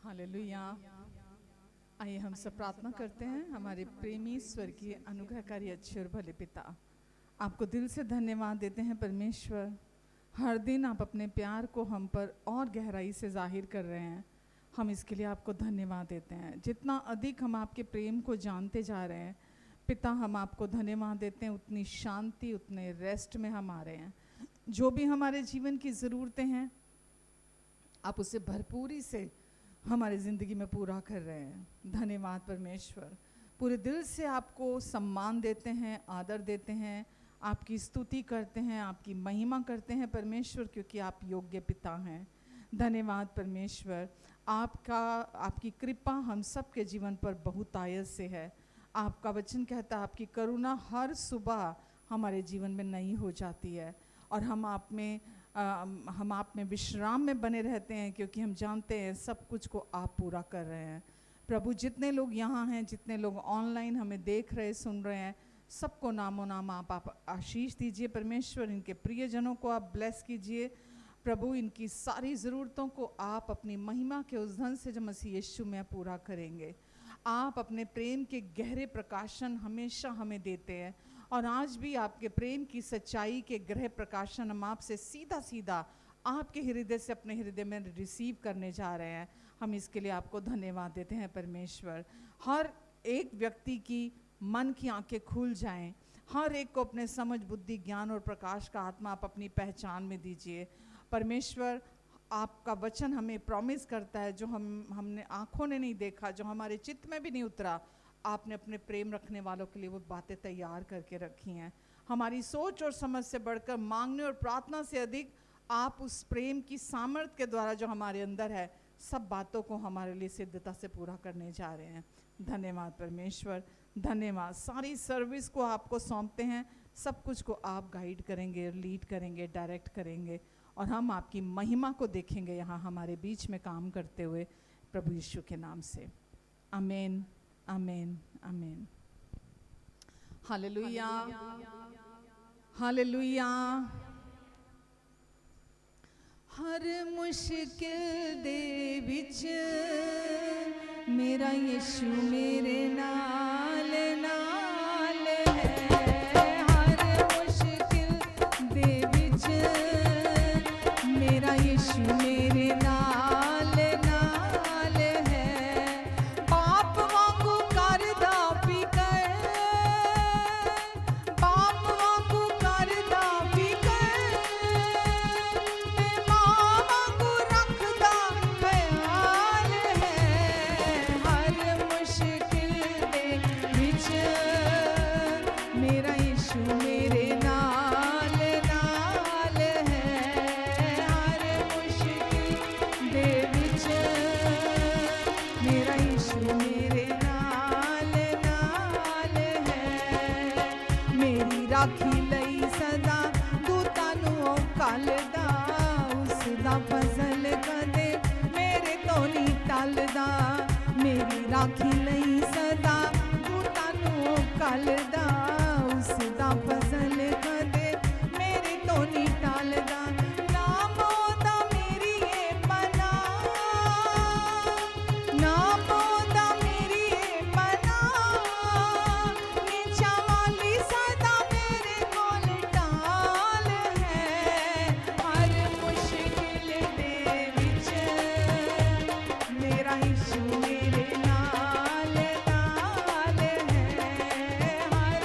Hallelujah. आइए हम सब प्रार्थना करते हैं। हमारे प्रेमी स्वर्गीय अनुग्रहकारी अच्छे और भले पिता, आपको दिल से धन्यवाद देते हैं परमेश्वर। हर दिन आप अपने प्यार को हम पर और गहराई से जाहिर कर रहे हैं। हम इसके लिए आपको धन्यवाद देते हैं। जितना अधिक हम आपके प्रेम को जानते जा रहे हैं पिता, हम आपको धन्यवाद देते हैं। उतनी शांति, उतने रेस्ट में हम आ रहे हैं। जो भी हमारे जीवन की ज़रूरतें हैं आप उसे भरपूरी से हमारी ज़िंदगी में पूरा कर रहे हैं। धन्यवाद परमेश्वर। पूरे दिल से आपको सम्मान देते हैं, आदर देते हैं, आपकी स्तुति करते हैं, आपकी महिमा करते हैं परमेश्वर, क्योंकि आप योग्य पिता हैं। धन्यवाद परमेश्वर। आपकी कृपा हम सब के जीवन पर बहुतायत से है। आपका वचन कहता है आपकी करुणा हर सुबह हमारे जीवन में नई हो जाती है और हम आप में विश्राम में बने रहते हैं, क्योंकि हम जानते हैं सब कुछ को आप पूरा कर रहे हैं। प्रभु, जितने लोग यहाँ हैं, जितने लोग ऑनलाइन हमें देख रहे, सुन रहे हैं, सबको नामों नाम आप आशीष दीजिए परमेश्वर। इनके प्रियजनों को आप ब्लेस कीजिए प्रभु। इनकी सारी ज़रूरतों को आप अपनी महिमा के उस धन से जो मसीह यीशु में पूरा करेंगे। आप अपने प्रेम के गहरे प्रकाशन हमेशा हमें देते हैं और आज भी आपके प्रेम की सच्चाई के गहरे प्रकाशन हम आपसे सीधा सीधा आपके हृदय से अपने हृदय में रिसीव करने जा रहे हैं। हम इसके लिए आपको धन्यवाद देते हैं परमेश्वर। हर एक व्यक्ति की मन की आंखें खुल जाएं, हर एक को अपने समझ, बुद्धि, ज्ञान और प्रकाश का आत्मा आप अपनी पहचान में दीजिए परमेश्वर। आपका वचन हमें प्रॉमिस करता है, जो हमने आँखों ने नहीं देखा, जो हमारे चित्त में भी नहीं उतरा, आपने अपने प्रेम रखने वालों के लिए वो बातें तैयार करके रखी हैं। हमारी सोच और समझ से बढ़कर, मांगने और प्रार्थना से अधिक आप उस प्रेम की सामर्थ्य के द्वारा जो हमारे अंदर है, सब बातों को हमारे लिए सिद्धता से पूरा करने जा रहे हैं। धन्यवाद परमेश्वर, धन्यवाद। सारी सर्विस को आपको सौंपते हैं। सब कुछ को आप गाइड करेंगे, लीड करेंगे, डायरेक्ट करेंगे और हम आपकी महिमा को देखेंगे यहाँ हमारे बीच में काम करते हुए, प्रभु यीशु के नाम से। आमीन, आमीन, आमीन। Hallelujah, hallelujah. हर मुश्किल दे विच मेरा यीशु मेरे नाल नाल है। हर मुश्किल दे विच मेरा यीशु मेरे नाल नाल है। पाप वांगू करदा फिकर, पाप वांगू करदा फिकर, ते मां वांगू रखदा ख्याल है। हर मुश्किल दे विच मेरा यीशु मेरे नाल नाल है। हर मुश्किल दे विच मेरा यीशु मेरे नाल नाल है। मेरी राखी लई सदा दूतां नूं कलदा, उसदा फजल कदे मेरे तो नहीं टलदा। मेरी राखी लई सदा दूतां नूं कलदा, उसदा फजल कदे मेरे तो नहीं टलदा। नाम ओदा मेरी ए पनाह, नाम ओदा मेरी ए पनाह, नीचा वाली सदा मेरे कोल टाल है। हर मुश्किल दे विच मेरा यीशु मेरे नाल नाल है। हर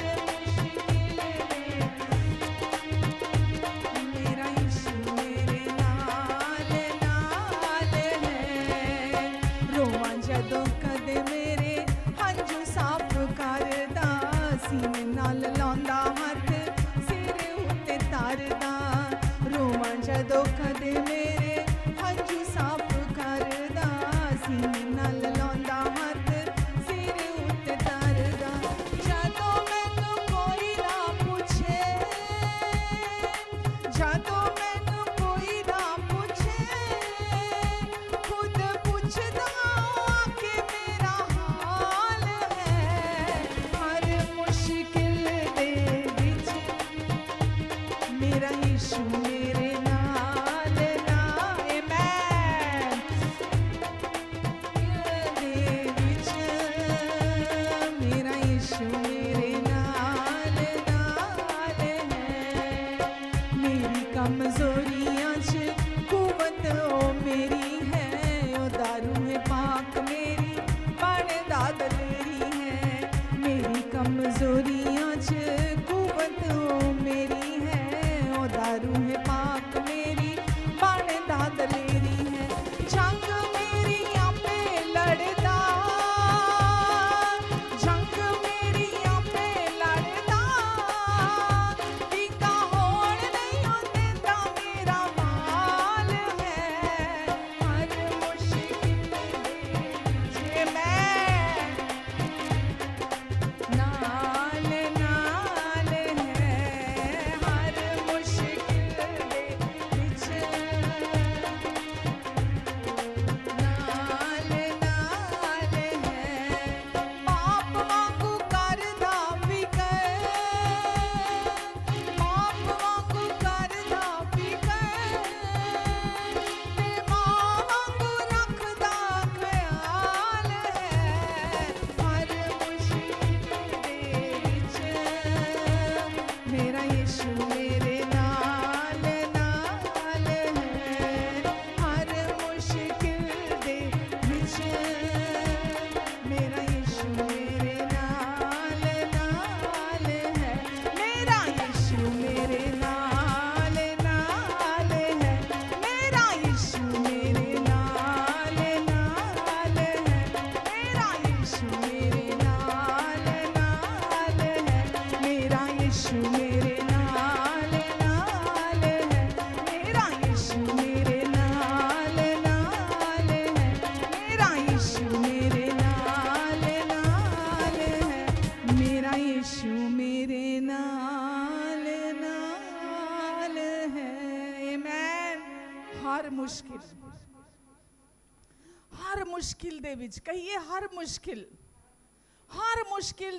ਮੁਸ਼ਕਿਲ ਦੇ ਵਿੱਚ, ਕਹੀਏ ਹਰ ਮੁਸ਼ਕਿਲ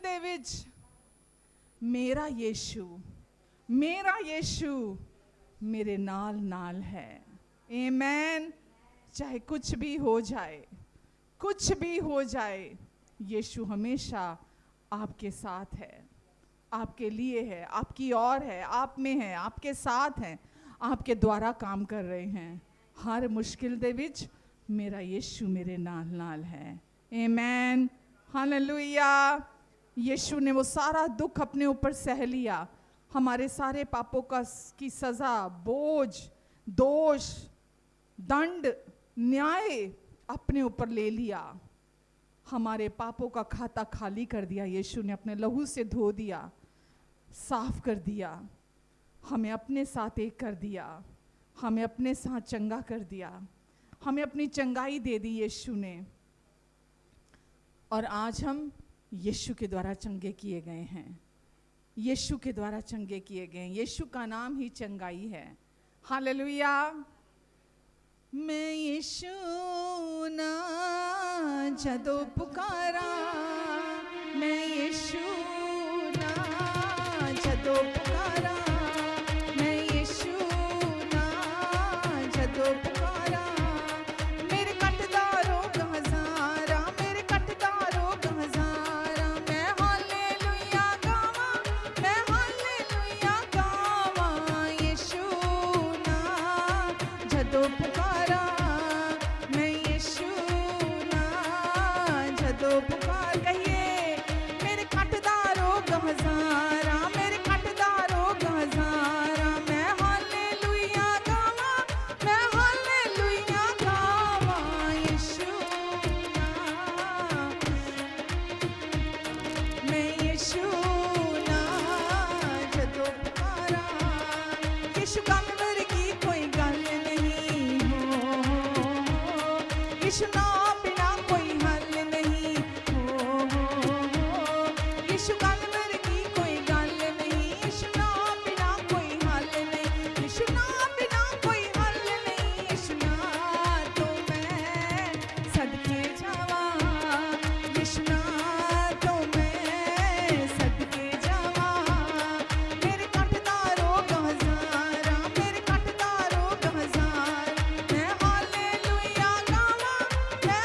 ਦੇ ਵਿੱਚ ਮੇਰਾ ਯੀशु मेरे नाल है। आमीन। चाहे कुछ भी हो जाए, यीशु हमेशा आपके साथ है, आपके लिए है, आपकी ओर है, आप में है, आपके साथ है, आपके द्वारा काम कर रहे हैं। हर मुश्किल दे विच मेरा यीशु मेरे नाल है। आमीन। हालेलुया। यीशु ने वो सारा दुख अपने ऊपर सह लिया, हमारे सारे पापों की सज़ा, बोझ, दोष, दंड, न्याय अपने ऊपर ले लिया। हमारे पापों का खाता खाली कर दिया यीशु ने, अपने लहू से धो दिया, साफ कर दिया, हमें अपने साथ एक कर दिया, हमें अपने साथ चंगा कर दिया, हमें अपनी चंगाई दे दी यीशु ने। और आज हम यीशु के द्वारा चंगे किए गए हैं, यीशु के द्वारा चंगे किए गए हैं। यीशु का नाम ही चंगाई है। हालेलुया। मैं यीशु ना जदों पुकारा, मैं यीशु ना जदों पुकारा, मैं यीशु ना जदों पुकारा, मेरे कटदारों का हज़ारा, मेरे कटदारों का हज़ारा, मैं हालेलुया गावां, मैं हालेलुया गावां। यीशु ना जदों पुकारा, मैं यीशु ना जदों पुकार, कहिए मेरे कटदारों का हज़ारा, मेरे कटदारों का हज़ारा, मैं हालेलुया गावां, मैं हालेलुया गावां। यीशु ना, मैं यीशु ना जदों पुकारा, यीशु गम वर्गी कोई गल नहीं हो, यीशु ना बिना कोई हल नहीं हो, यीशु गम वर्गी कोई गल नहीं, यीशु ना बिना कोई हल नहीं, यीशु ना बिना कोई हल नहीं, यीशु ना तो मैं सदके जावां, यीशु ना तो मैं सदके जावां, मेरे कटदारों का हज़ारा, मेरे कटदारों का हज़ारा, मैं हालेलुया गावां, मैं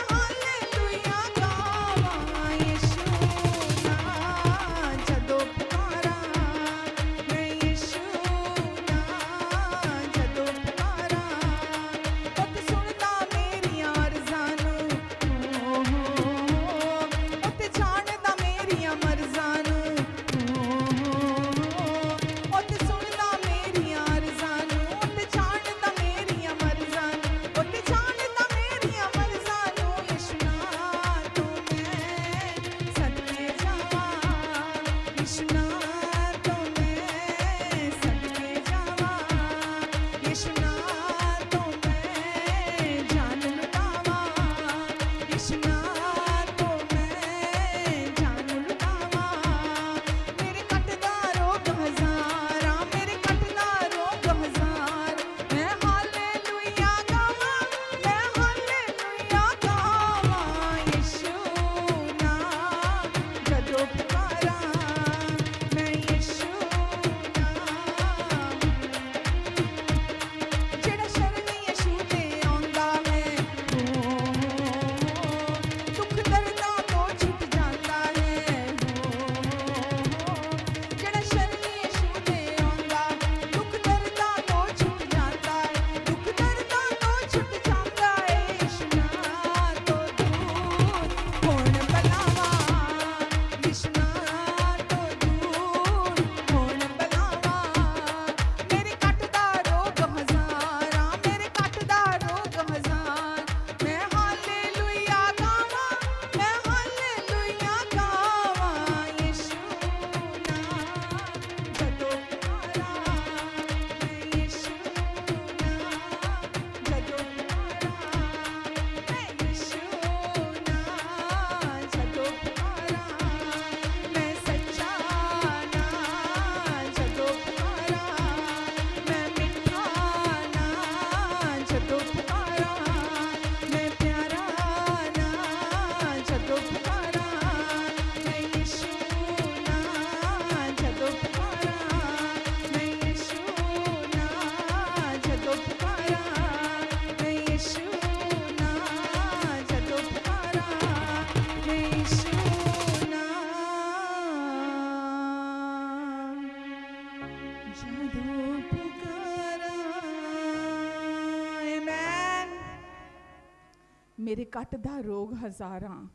कटदा रोग हजारा,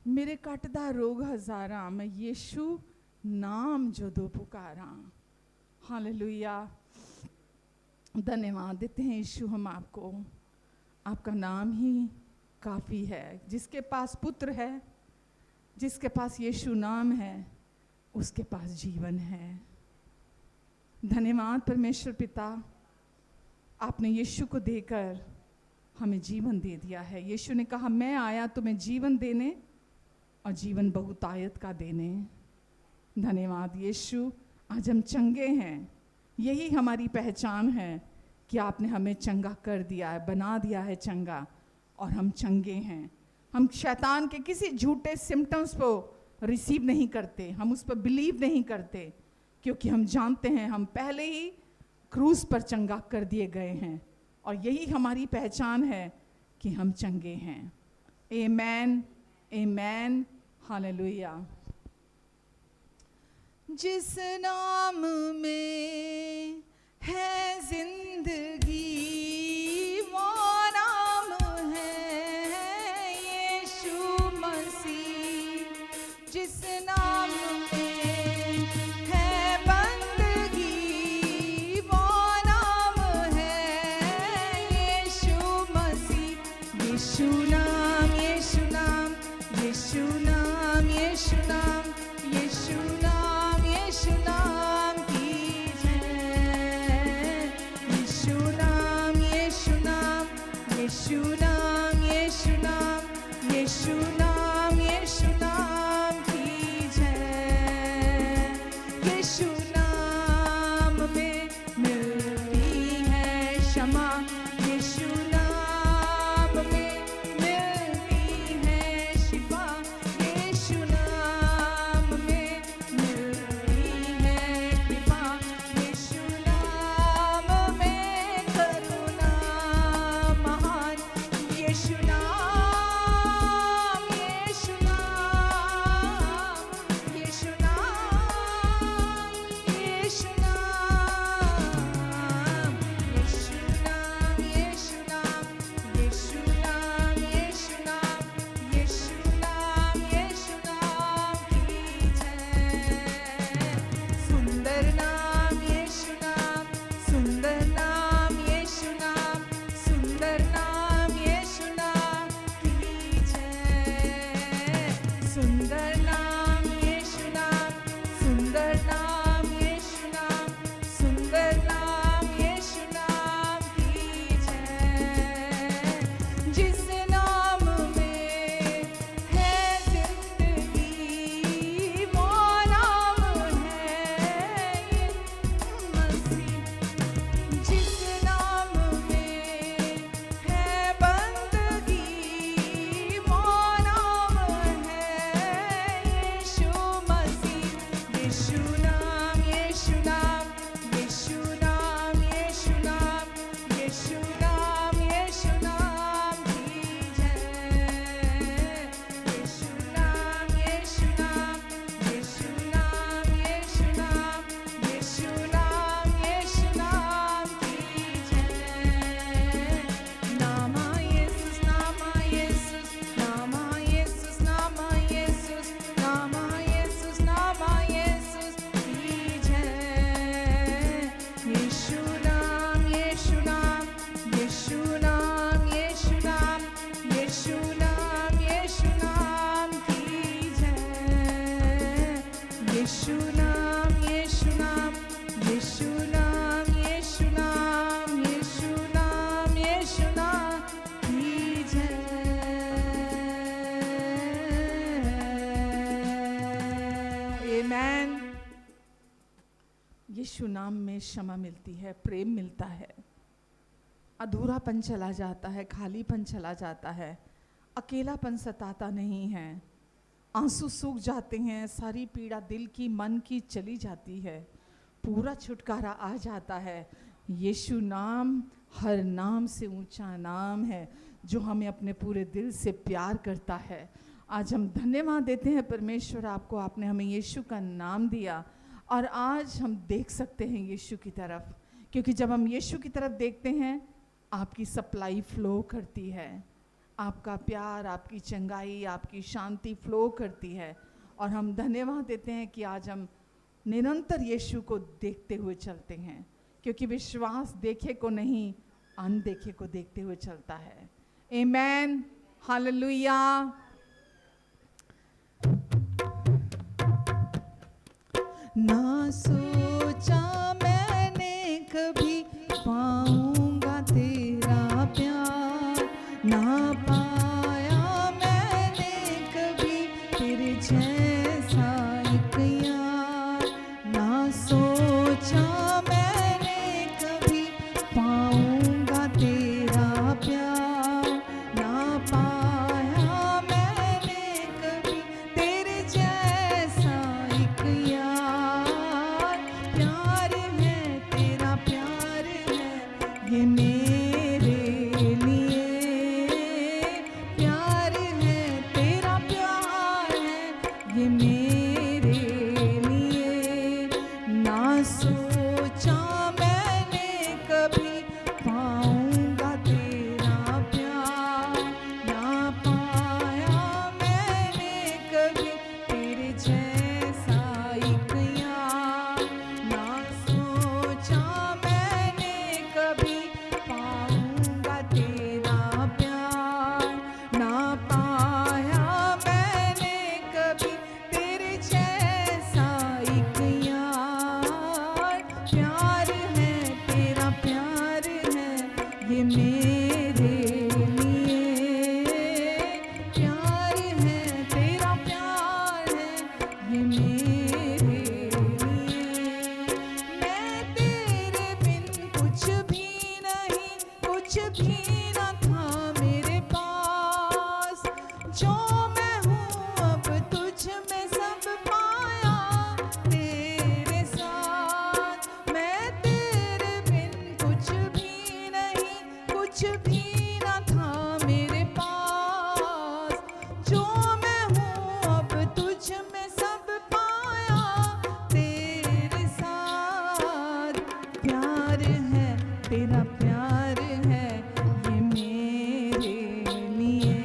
मेरे कटदा रोग हजारा, मैं यीशु नाम जो दो पुकारा। हालेलुया, धन्यवाद देते हैं यीशु हम आपको। आपका नाम ही काफ़ी है। जिसके पास पुत्र है, जिसके पास यीशु नाम है, उसके पास जीवन है। धन्यवाद परमेश्वर पिता, आपने यीशु को देकर हमें जीवन दे दिया है। यीशु ने कहा मैं आया तुम्हें जीवन देने और जीवन बहुतायत का देने। धन्यवाद यीशु, आज हम चंगे हैं। यही हमारी पहचान है कि आपने हमें चंगा कर दिया है, बना दिया है चंगा, और हम चंगे हैं। हम शैतान के किसी झूठे सिम्टम्स को रिसीव नहीं करते, हम उस पर बिलीव नहीं करते, क्योंकि हम जानते हैं हम पहले ही क्रूस पर चंगा कर दिए गए हैं, और यही हमारी पहचान है कि हम चंगे हैं। आमेन, आमेन, हालेलुया। जिस नाम में है जिंदगी, वो नाम है यीशु मसीह। जिस नाम में है बंदगी, वो नाम है यीशु मसीह। यीशु नाम, यीशु नाम, यीशु नाम, यीशु नाम, यीशु नाम, यीशु नाम की जय। यीशु नाम, यीशु नाम, यीशु नाम, यीशु नाम, यीशु नाम, यीशु नाम की जय। यीशु नाम में मिलती है क्षमा, यीशु नाम में मिलती है शिफा, यीशु नाम में मिलती है कृपा, यीशु नाम में करुणा महान। यीशु नाम, यीशु नाम, यीशु नाम, यीशु नाम, यीशु नाम, यीशु नाम, यीशु नाम, यीशु नाम, यीशु नाम, यीशु नाम की जय। सुंदर नाम यीशु नाम, सुंदर नाम यीशु नाम, सुंदर नाम यीशु नाम की जय। सुंदर नाम यीशु नाम, सुंदर नाम यीशु नाम, सुंदर नाम यीशु नाम की जय। जिस नाम में है जिंदगी, वो नाम है यीशु मसीह। जिस नाम में है बंदगी, वो नाम है यीशु मसीह। यीशु नाम, यीशु नाम, यीशु नाम, यीशु नाम, यीशु नाम, यीशु नाम की जय। यीशु नाम, यीशु नाम, यीशु नाम, यीशु नाम, यीशु नाम, यीशु नाम की जय। नामा यीशुस, नामा यीशुस, नामा यीशुस, नामा यीशुस, नामा यीशुस, नामा यीशुस की जय। यीशु नाम, यीशु नाम, यीशु नाम, यीशु नाम, यीशु नाम, यीशु नाम की जय। यीशु नाम, यीशु नाम, यीशु नाम, यीशु नाम, यीशु नाम, यीशु नाम की जय। आमेन। यीशु नाम में क्षमा मिलती है, प्रेम मिलता है, अधूरापन चला जाता है, खालीपन चला जाता है, अकेलापन सताता नहीं है, आंसू सूख जाते हैं, सारी पीड़ा दिल की मन की चली जाती है, पूरा छुटकारा आ जाता है। यीशु नाम हर नाम से ऊंचा नाम है, जो हमें अपने पूरे दिल से प्यार करता है। आज हम धन्यवाद देते हैं परमेश्वर आपको, आपने हमें यीशु का नाम दिया, और आज हम देख सकते हैं यीशु की तरफ, क्योंकि जब हम यीशु की तरफ देखते हैं आपकी सप्लाई फ्लो करती है, आपका प्यार, आपकी चंगाई, आपकी शांति फ्लो करती है। और हम धन्यवाद देते हैं कि आज हम निरंतर यीशु को देखते हुए चलते हैं, क्योंकि विश्वास देखे को नहीं, अनदेखे को देखते हुए चलता है। आमेन, हालेलुया। ना सोचा मैंने कभी पाऊंगा तेरा प्यार, ना पाया मैंने कभी तेरे जैसा एक यार। ना सोचा मैंने कभी पाऊंगा तेरा प्यार, ना पाया मैंने कभी तेरे जैसा एक यार। प्यार है तेरा, प्यार है ये मेरे लिए, प्यार है तेरा, प्यार है ये मेरे लिए। ना सोचा मैंने कभी पाऊंगा तेरा प्यार, ना पाया मैंने कभी तेरे जैसा एक यार। ना सोचा मैंने कभी पाऊंगा तेरा प्यार, ना पाया मैंने कभी तेरे जैसा एक यार। प्यार है तेरा, प्यार है ये मेरे लिए, प्यार है तेरा, प्यार है ये मेरे लिए। मैं तेरे बिन कुछ भी नहीं, कुछ भी न था मेरे पास। जो मैं हूँ अब तुझ में सब पाया तेरे साथ। मैं तेरे बिन कुछ भी नहीं, कुछ भी न था मेरे पास। जो मैं हूँ अब तुझ में सब पाया तेरे साथ। प्यार है तेरा, प्यार है ये मेरे लिए,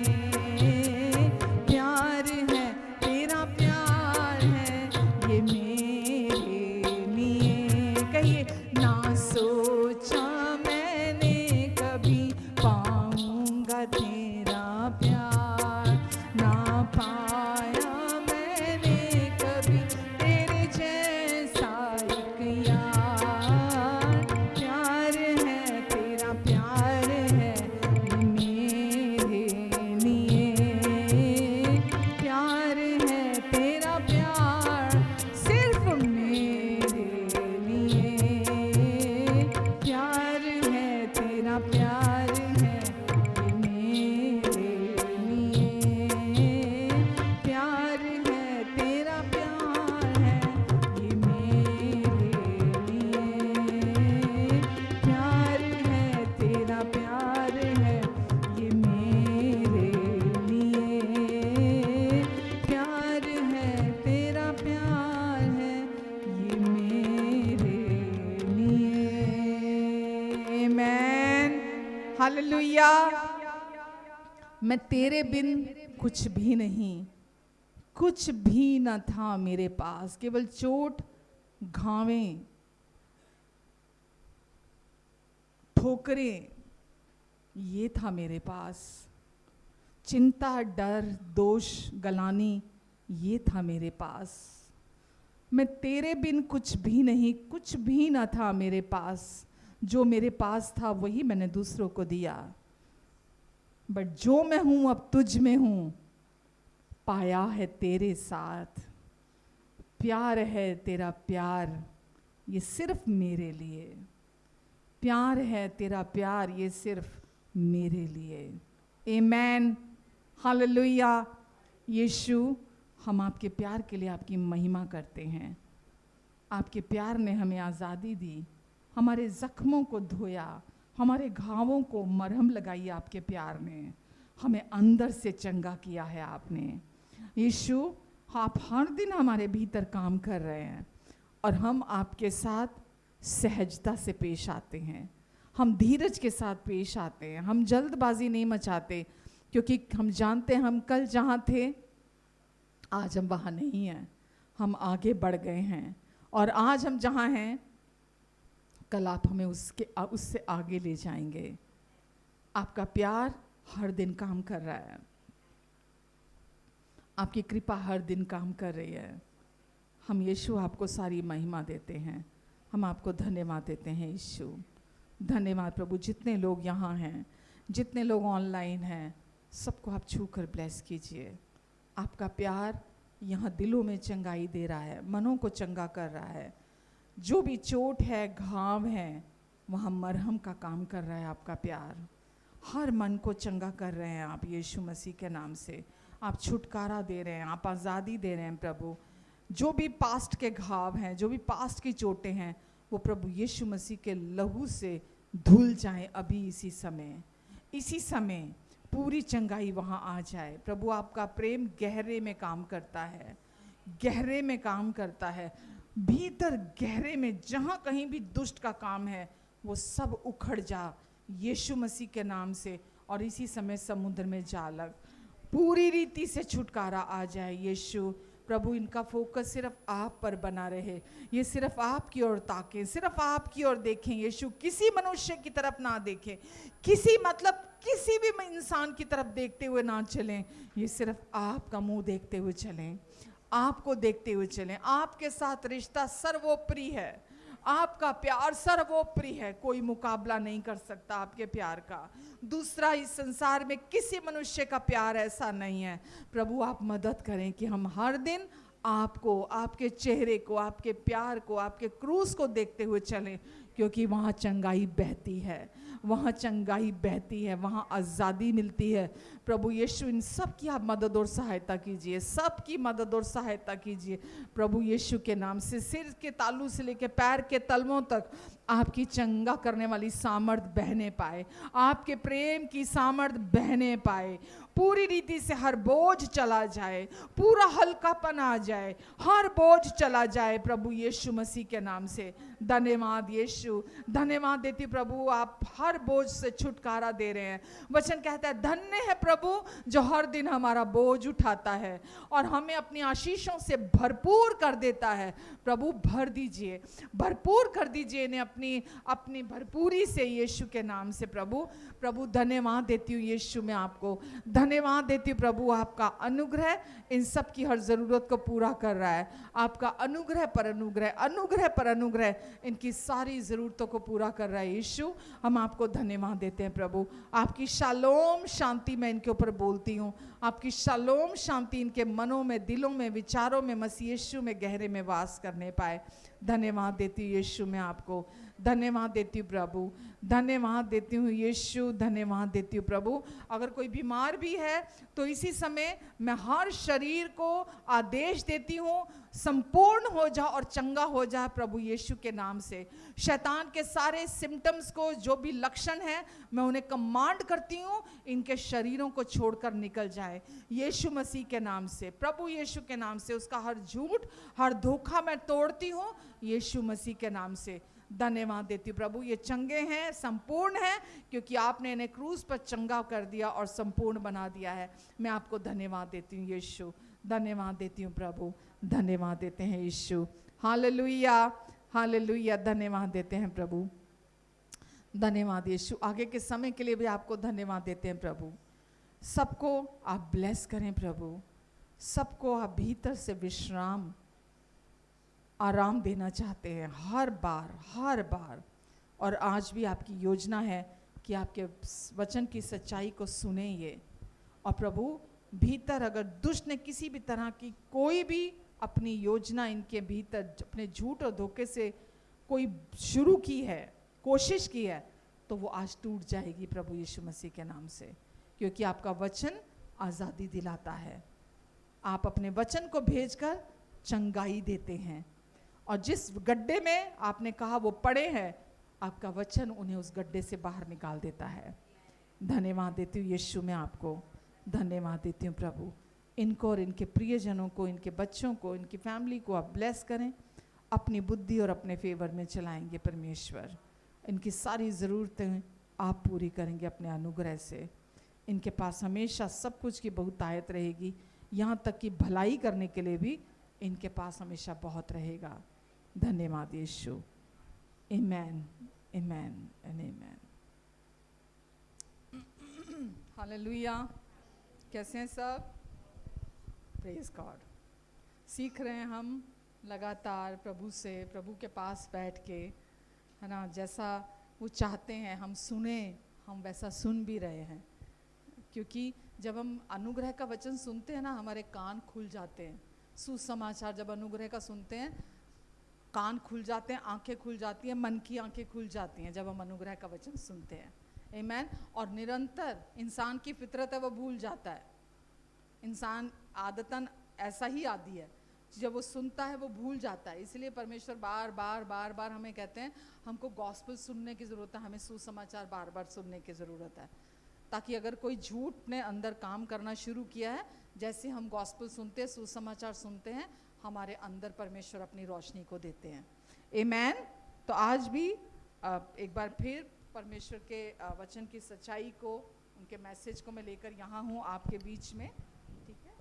प्यार है तेरा, प्यार है ये मेरे लिए। कहिए, ना सोचा मैंने कभी पाऊंगा तेरा प्यार, ना पाया मैंने कभी तेरे जैसा एक यार। प्यार है तेरा, प्यार है ये मेरे लिए, प्यार है तेरा, प्यार सिर्फ मेरे लिए। प्यार है तेरा, प्यार है ये मेरे लिए, प्यार है तेरा, प्यार है ये मेरे लिए। प्यार है तेरा, प्यार है ये मेरे लिए, प्यार है तेरा, प्यार है ये मेरे लिए। आमेन, हालेलुया। मैं तेरे बिन कुछ भी नहीं, कुछ भी न था मेरे पास। केवल चोट, घावें, ठोकरें, ये था मेरे पास। चिंता, डर, दोष, गलानी, ये था मेरे पास। मैं तेरे बिन कुछ भी नहीं, कुछ भी न था मेरे पास। जो मेरे पास था वही मैंने दूसरों को दिया। बट जो मैं हूं अब तुझ में हूं, पाया है तेरे साथ। प्यार है तेरा, प्यार ये सिर्फ मेरे लिए। प्यार है तेरा, प्यार ये सिर्फ मेरे लिए। आमेन, हालेलुया। यीशु, हम आपके प्यार के लिए आपकी महिमा करते हैं। आपके प्यार ने हमें आज़ादी दी, हमारे जख्मों को धोया, हमारे घावों को मरहम लगाई। आपके प्यार ने हमें अंदर से चंगा किया है आपने। यीशु, आप हर दिन हमारे भीतर काम कर रहे हैं और हम आपके साथ सहजता से पेश आते हैं। हम धीरज के साथ पेश आते हैं। हम जल्दबाजी नहीं मचाते, क्योंकि हम जानते हैं हम कल जहाँ थे आज हम वहाँ नहीं हैं, हम आगे बढ़ गए हैं, और आज हम जहाँ हैं कल आप हमें उससे आगे ले जाएंगे। आपका प्यार हर दिन काम कर रहा है, आपकी कृपा हर दिन काम कर रही है। हम यीशु आपको सारी महिमा देते हैं, हम आपको धन्यवाद देते हैं यीशु। धन्यवाद प्रभु। जितने लोग यहाँ हैं, जितने लोग ऑनलाइन हैं, सबको आप छू कर ब्लेस कीजिए। आपका प्यार यहाँ दिलों में चंगाई दे रहा है, मनों को चंगा कर रहा है। जो भी चोट है, घाव है, वहाँ मरहम का काम कर रहा है आपका प्यार। हर मन को चंगा कर रहे हैं आप यीशु मसीह के नाम से। आप छुटकारा दे रहे हैं, आप आज़ादी दे रहे हैं प्रभु। जो भी पास्ट के घाव हैं, जो भी पास्ट की चोटें हैं, वो प्रभु यीशु मसीह के लहू से धुल जाएं अभी इसी समय पूरी चंगाई वहाँ आ जाए प्रभु। आपका प्रेम गहरे में काम करता है, गहरे में काम करता है, भीतर गहरे में जहाँ कहीं भी दुष्ट का काम है वो सब उखड़ जा यीशु मसीह के नाम से, और इसी समय समुद्र में जा लग, पूरी रीति से छुटकारा आ जाए यीशु। प्रभु इनका फोकस सिर्फ आप पर बना रहे, ये सिर्फ आपकी ओर ताकें, सिर्फ आपकी ओर देखें यीशु। किसी मनुष्य की तरफ ना देखें, किसी भी इंसान की तरफ देखते हुए ना चलें, ये सिर्फ आपका मुंह देखते हुए चलें, आपको देखते हुए चलें। आपके साथ रिश्ता सर्वोपरि है, आपका प्यार सर्वोपरि है, कोई मुकाबला नहीं कर सकता आपके प्यार का। दूसरा इस संसार में किसी मनुष्य का प्यार ऐसा नहीं है। प्रभु आप मदद करें कि हम हर दिन आपको, आपके चेहरे को, आपके प्यार को, आपके क्रूस को देखते हुए चलें, क्योंकि वहाँ चंगाई बहती है, वहाँ चंगाई बहती है, वहाँ आज़ादी मिलती है। प्रभु यीशु इन सब की आप मदद और सहायता कीजिए, सबकी मदद और सहायता कीजिए प्रभु यीशु के नाम से। सिर के तालू से लेकर पैर के तलवों तक आपकी चंगा करने वाली सामर्थ बहने पाए, आपके प्रेम की सामर्थ बहने पाए, पूरी रीति से हर बोझ चला जाए, पूरा हल्कापन आ जाए, हर बोझ चला जाए प्रभु यीशु मसीह के नाम से। धन्यवाद यीशु, धन्यवाद देती प्रभु, आप हर बोझ से छुटकारा दे रहे हैं। वचन कहता है धन्य है प्रभु जो हर दिन हमारा बोझ उठाता है और हमें अपनी आशीषों से भरपूर कर देता है। प्रभु भर दीजिए, भरपूर कर दीजिए इन्हें अपनी भरपूरी से यीशु के नाम से। प्रभु धन्यवाद देती हूँ यीशु, मैं आपको धन्यवाद देती हूँ प्रभु। आपका अनुग्रह इन सब की हर ज़रूरत को पूरा कर रहा है, आपका अनुग्रह पर अनुग्रह, अनुग्रह पर अनुग्रह इनकी सारी ज़रूरतों को पूरा कर रहा है यीशु। हम आपको धन्यवाद देते हैं प्रभु। आपकी शालोम शांति मैं इनके ऊपर बोलती हूँ, आपकी शालोम शांति इनके मनों में, दिलों में, विचारों में मसीह यीशु में गहरे में वास करने पाए। धन्यवाद देती हूँ यीशु, मैं आपको धन्यवाद देती हूँ प्रभु, धन्यवाद देती हूँ यीशु, धन्यवाद देती हूँ प्रभु। अगर कोई बीमार भी है तो इसी समय मैं हर शरीर को आदेश देती हूँ संपूर्ण हो जा और चंगा हो जा प्रभु यीशु के नाम से। शैतान के सारे सिम्टम्स को, जो भी लक्षण है, मैं उन्हें कमांड करती हूँ इनके शरीरों को छोड़कर निकल जाए यीशु मसीह के नाम से, प्रभु यीशु के नाम से। उसका हर झूठ, हर धोखा मैं तोड़ती हूँ यीशु मसीह के नाम से। धन्यवाद देती हूँ प्रभु, ये चंगे हैं, संपूर्ण हैं, क्योंकि आपने इन्हें क्रूस पर चंगा कर दिया और संपूर्ण बना दिया है। मैं आपको धन्यवाद देती हूँ यीशु, धन्यवाद देती हूँ प्रभु, धन्यवाद देते हैं यीशु। हालेलुया, हालेलुया, धन्यवाद देते हैं प्रभु, धन्यवाद यीशु। आगे के समय के लिए भी आपको धन्यवाद देते हैं प्रभु। सबको आप ब्लेस करें प्रभु, सबको आप भीतर से विश्राम, आराम देना चाहते हैं हर बार। और आज भी आपकी योजना है कि आपके वचन की सच्चाई को सुने ये। और प्रभु भीतर अगर दुष्ट ने किसी भी तरह की कोई भी अपनी योजना इनके भीतर अपने झूठ और धोखे से कोई शुरू की है, कोशिश की है, तो वो आज टूट जाएगी प्रभु यीशु मसीह के नाम से, क्योंकि आपका वचन आज़ादी दिलाता है। आप अपने वचन को भेजकर चंगाई देते हैं, और जिस गड्ढे में आपने कहा वो पड़े हैं, आपका वचन उन्हें उस गड्ढे से बाहर निकाल देता है। धन्यवाद देती हूँ यीशु, मैं आपको धन्यवाद देती हूँ प्रभु। इनको और इनके प्रियजनों को, इनके बच्चों को, इनकी फैमिली को आप ब्लेस करें, अपनी बुद्धि और अपने फेवर में चलाएंगे परमेश्वर। इनकी सारी ज़रूरतें आप पूरी करेंगे अपने अनुग्रह से। इनके पास हमेशा सब कुछ की बहुतायत रहेगी, यहाँ तक कि भलाई करने के लिए भी इनके पास हमेशा बहुत रहेगा। धन्यवाद यीशु। आमेन, आमेन एंड आमेन। हालेलुया। कैसे हैं सब? Praise God. सीख रहे हैं हम लगातार प्रभु से, प्रभु के पास बैठ के, है ना, जैसा वो चाहते हैं हम सुने, हम वैसा सुन भी रहे हैं। क्योंकि जब हम अनुग्रह का वचन सुनते हैं ना, हमारे कान खुल जाते हैं। सुसमाचार जब अनुग्रह का सुनते हैं, कान खुल जाते हैं, आंखें खुल जाती हैं, मन की आंखें खुल जाती हैं जब हम अनुग्रह का वचन सुनते हैं। आमीन। और निरंतर इंसान की फितरत है, वो भूल जाता है। इंसान आदतन ऐसा ही आदी है, जब वो सुनता है वो भूल जाता है। इसलिए परमेश्वर बार बार बार बार हमें कहते हैं हमको गॉस्पेल सुनने की ज़रूरत है, हमें सुसमाचार बार बार सुनने की ज़रूरत है, ताकि अगर कोई झूठ ने अंदर काम करना शुरू किया है, जैसे हम गॉस्पेल सुनते हैं, सुसमाचार सुनते हैं, हमारे अंदर परमेश्वर अपनी रोशनी को देते हैं। आमीन। तो आज भी एक बार फिर परमेश्वर के वचन की सच्चाई को, उनके मैसेज को मैं लेकर यहाँ हूँ आपके बीच में, ठीक है।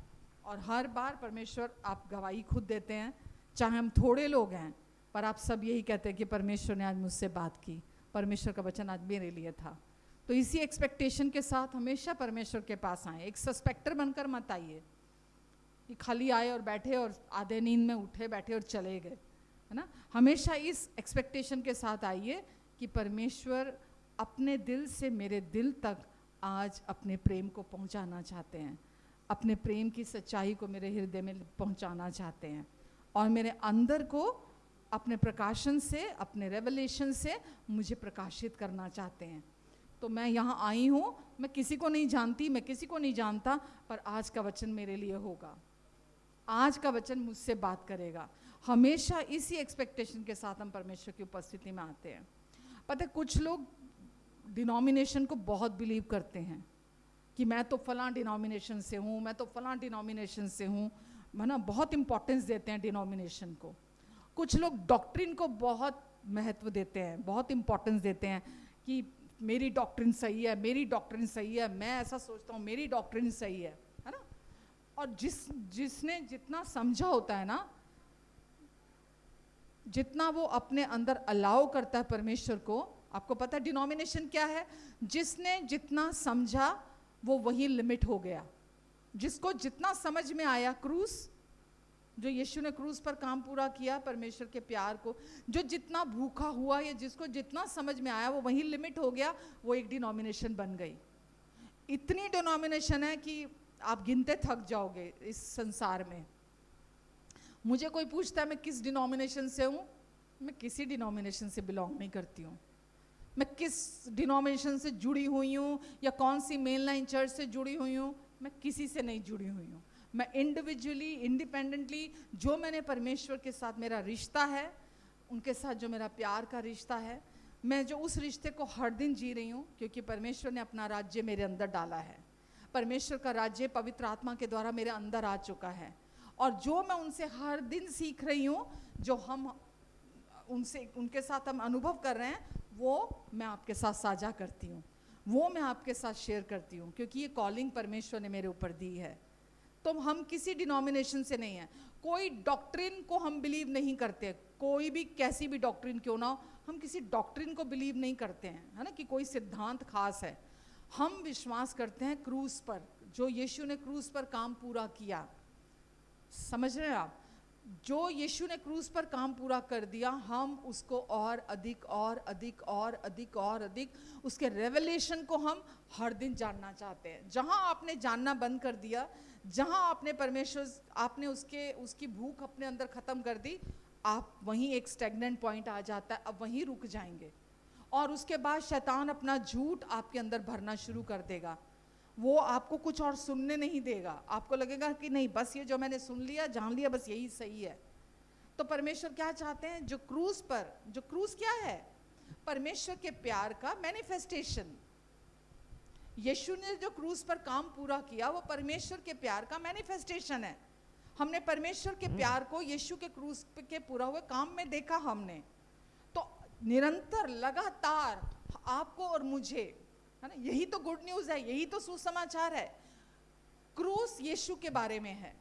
और हर बार परमेश्वर आप गवाही खुद देते हैं, चाहे हम थोड़े लोग हैं, पर आप सब यही कहते हैं कि परमेश्वर ने आज मुझसे बात की, परमेश्वर का वचन आज मेरे लिए था। तो इसी एक्सपेक्टेशन के साथ हमेशा परमेश्वर के पास आए। एक सस्पेक्टर बनकर मत आइए कि खाली आए और बैठे और आधे नींद में उठे बैठे और चले गए, है ना। हमेशा इस एक्सपेक्टेशन के साथ आइए कि परमेश्वर अपने दिल से मेरे दिल तक आज अपने प्रेम को पहुंचाना चाहते हैं, अपने प्रेम की सच्चाई को मेरे हृदय में पहुंचाना चाहते हैं, और मेरे अंदर को अपने प्रकाशन से, अपने रेवलेशन से मुझे प्रकाशित करना चाहते हैं। तो मैं यहाँ आई हूँ, मैं किसी को नहीं जानती, मैं किसी को नहीं जानता, पर आज का वचन मेरे लिए होगा, आज का वचन मुझसे बात करेगा। हमेशा इसी एक्सपेक्टेशन के साथ हम परमेश्वर की उपस्थिति में आते हैं। पता है, कुछ लोग डिनोमिनेशन को बहुत बिलीव करते हैं कि मैं तो फलां डिनोमिनेशन से हूँ, मैं तो फलां डिनोमिनेशन से हूँ, है ना, बहुत इंपॉर्टेंस देते हैं डिनोमिनेशन को। कुछ लोग डॉक्ट्रिन को बहुत महत्व देते हैं, बहुत इंपॉर्टेंस देते हैं कि मेरी डॉक्ट्रिन सही है, मेरी डॉक्ट्रिन सही है, मैं ऐसा सोचता हूँ, मेरी डॉक्ट्रिन सही है ना। और जिसने जितना समझा होता है ना, जितना वो अपने अंदर अलाउ करता है परमेश्वर को, आपको पता है डिनोमिनेशन क्या है? जिसने जितना समझा वो वही लिमिट हो गया। जिसको जितना समझ में आया, क्रूस, जो यीशु ने क्रूस पर काम पूरा किया, परमेश्वर के प्यार को, जो जितना भूखा हुआ या जिसको जितना समझ में आया वो वही लिमिट हो गया, वो एक डिनोमिनेशन बन गई। इतनी डिनोमिनेशन है कि आप गिनते थक जाओगे इस संसार में। मुझे कोई पूछता है मैं किस डिनोमिनेशन से हूँ, मैं किसी डिनोमिनेशन से बिलोंग नहीं करती हूँ। मैं किस डिनोमिनेशन से जुड़ी हुई हूँ या कौन सी मेन लाइन चर्च से जुड़ी हुई हूँ, मैं किसी से नहीं जुड़ी हुई हूँ। मैं इंडिविजुअली, इंडिपेंडेंटली, जो मैंने परमेश्वर के साथ मेरा रिश्ता है, उनके साथ जो मेरा प्यार का रिश्ता है, मैं जो उस रिश्ते को हर दिन जी रही हूँ, क्योंकि परमेश्वर ने अपना राज्य मेरे अंदर डाला है। परमेश्वर का राज्य पवित्र आत्मा के द्वारा मेरे अंदर आ चुका है, और जो मैं उनसे हर दिन सीख रही हूँ, जो हम उनके साथ हम अनुभव कर रहे हैं, वो मैं आपके साथ साझा करती हूँ, वो मैं आपके साथ शेयर करती हूँ, क्योंकि ये कॉलिंग परमेश्वर ने मेरे ऊपर दी है। तो हम किसी डिनोमिनेशन से नहीं है। कोई डॉक्ट्रिन को हम बिलीव नहीं करते, कोई भी कैसी भी डॉक्ट्रिन क्यों ना हो, हम किसी डॉक्ट्रिन को बिलीव नहीं करते हैं, है ना, कि कोई सिद्धांत खास है। हम विश्वास करते हैं क्रूस पर, जो यीशु ने क्रूस पर काम पूरा किया। समझ रहे हैं आप? जो यीशु ने क्रूस पर काम पूरा कर दिया, हम उसको और अधिक और अधिक और अधिक और अधिक उसके रेवलेशन को हम हर दिन जानना चाहते हैं। जहां आपने जानना बंद कर दिया, जहां आपने परमेश्वर, आपने उसकी भूख अपने अंदर खत्म कर दी, आप वहीं एक स्टैग्नेंट पॉइंट आ जाता है, अब वहीं रुक जाएंगे। और उसके बाद शैतान अपना झूठ आपके अंदर भरना शुरू कर देगा। वो आपको कुछ और सुनने नहीं देगा। आपको लगेगा कि नहीं, बस ये जो मैंने सुन लिया, जान लिया, बस यही सही है। तो परमेश्वर क्या चाहते हैं? जो क्रूस क्या है? परमेश्वर के प्यार का मैनिफेस्टेशन। यीशु ने जो क्रूस पर काम पूरा किया, वो परमेश्वर के प्यार का मैनिफेस्टेशन है। हमने परमेश्वर के प्यार को यीशु के क्रूस के पूरा हुए काम में देखा हमने। तो निरंतर, लगातार आपको और मुझे है ना? यही तो गुड न्यूज है, यही तो सुसमाचार है। क्रूस यीशु के बारे में है,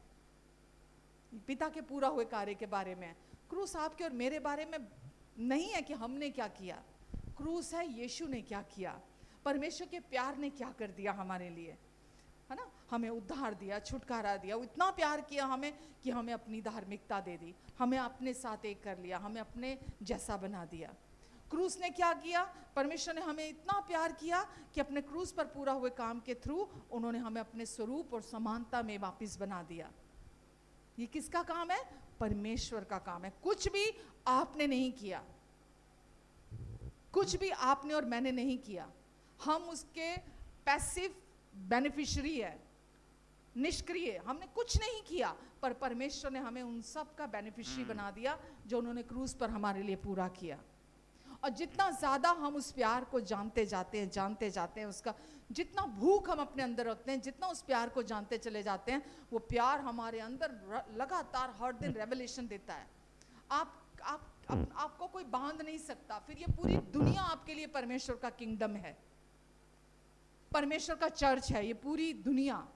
पिता के पूरा हुए कार्य के बारे में है। क्रूस आपके और मेरे बारे में नहीं है कि हमने क्या किया, क्रूस है यीशु ने क्या किया, परमेश्वर के प्यार ने क्या कर दिया हमारे लिए, है ना? हमें उद्धार दिया, छुटकारा दिया, वो इतना प्यार किया हमें कि हमें अपनी धार्मिकता दे दी, हमें अपने साथ एक कर लिया, हमें अपने जैसा बना दिया। क्रूस ने क्या किया? परमेश्वर ने हमें इतना प्यार किया कि अपने क्रूस पर पूरा हुए काम के थ्रू उन्होंने हमें अपने स्वरूप और समानता में वापस बना दिया। ये किसका काम है? परमेश्वर का काम है। कुछ भी आपने नहीं किया, कुछ भी आपने और मैंने नहीं किया, हम उसके पैसिव बेनिफिशियरी है, निष्क्रिय, हमने कुछ नहीं किया, पर परमेश्वर ने हमें उन सब का बेनिफिशियरी बना दिया जो उन्होंने क्रूस पर हमारे लिए पूरा किया। और जितना ज़्यादा हम उस प्यार को जानते जाते हैं, उसका जितना भूख हम अपने अंदर रखते हैं, जितना उस प्यार को जानते चले जाते हैं, वो प्यार हमारे अंदर लगातार हर दिन रेवलेशन देता है। आपको कोई बांध नहीं सकता। फिर ये पूरी दुनिया आपके लिए परमेश्वर का किंगडम है, परमेश्वर का चर्च है ये पूरी दुनिया।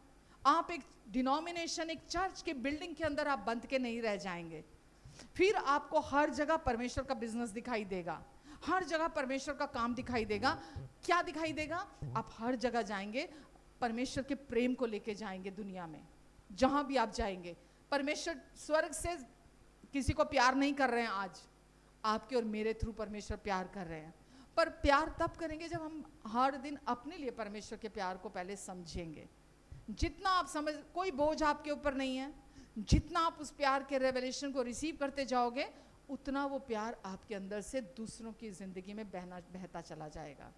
आप एक डिनोमिनेशन, एक चर्च के बिल्डिंग के अंदर आप बंद के नहीं रह जाएंगे। फिर आपको हर जगह परमेश्वर का बिजनेस दिखाई देगा, हर जगह परमेश्वर का काम दिखाई देगा। क्या दिखाई देगा? आप हर जगह जाएंगे, परमेश्वर के प्रेम को लेके जाएंगे दुनिया में, जहां भी आप जाएंगे। परमेश्वर स्वर्ग से किसी को प्यार नहीं कर रहे हैं, आज आपके और मेरे थ्रू परमेश्वर प्यार कर रहे हैं। पर प्यार तब करेंगे जब हम हर दिन अपने लिए परमेश्वर के प्यार को पहले समझेंगे। जितना आप समझ, कोई बोझ आपके ऊपर नहीं है, जितना आप उस प्यार के रेवलेशन को रिसीव करते जाओगे, उतना वो प्यार आपके अंदर से दूसरों की जिंदगी में बहता चला जाएगा।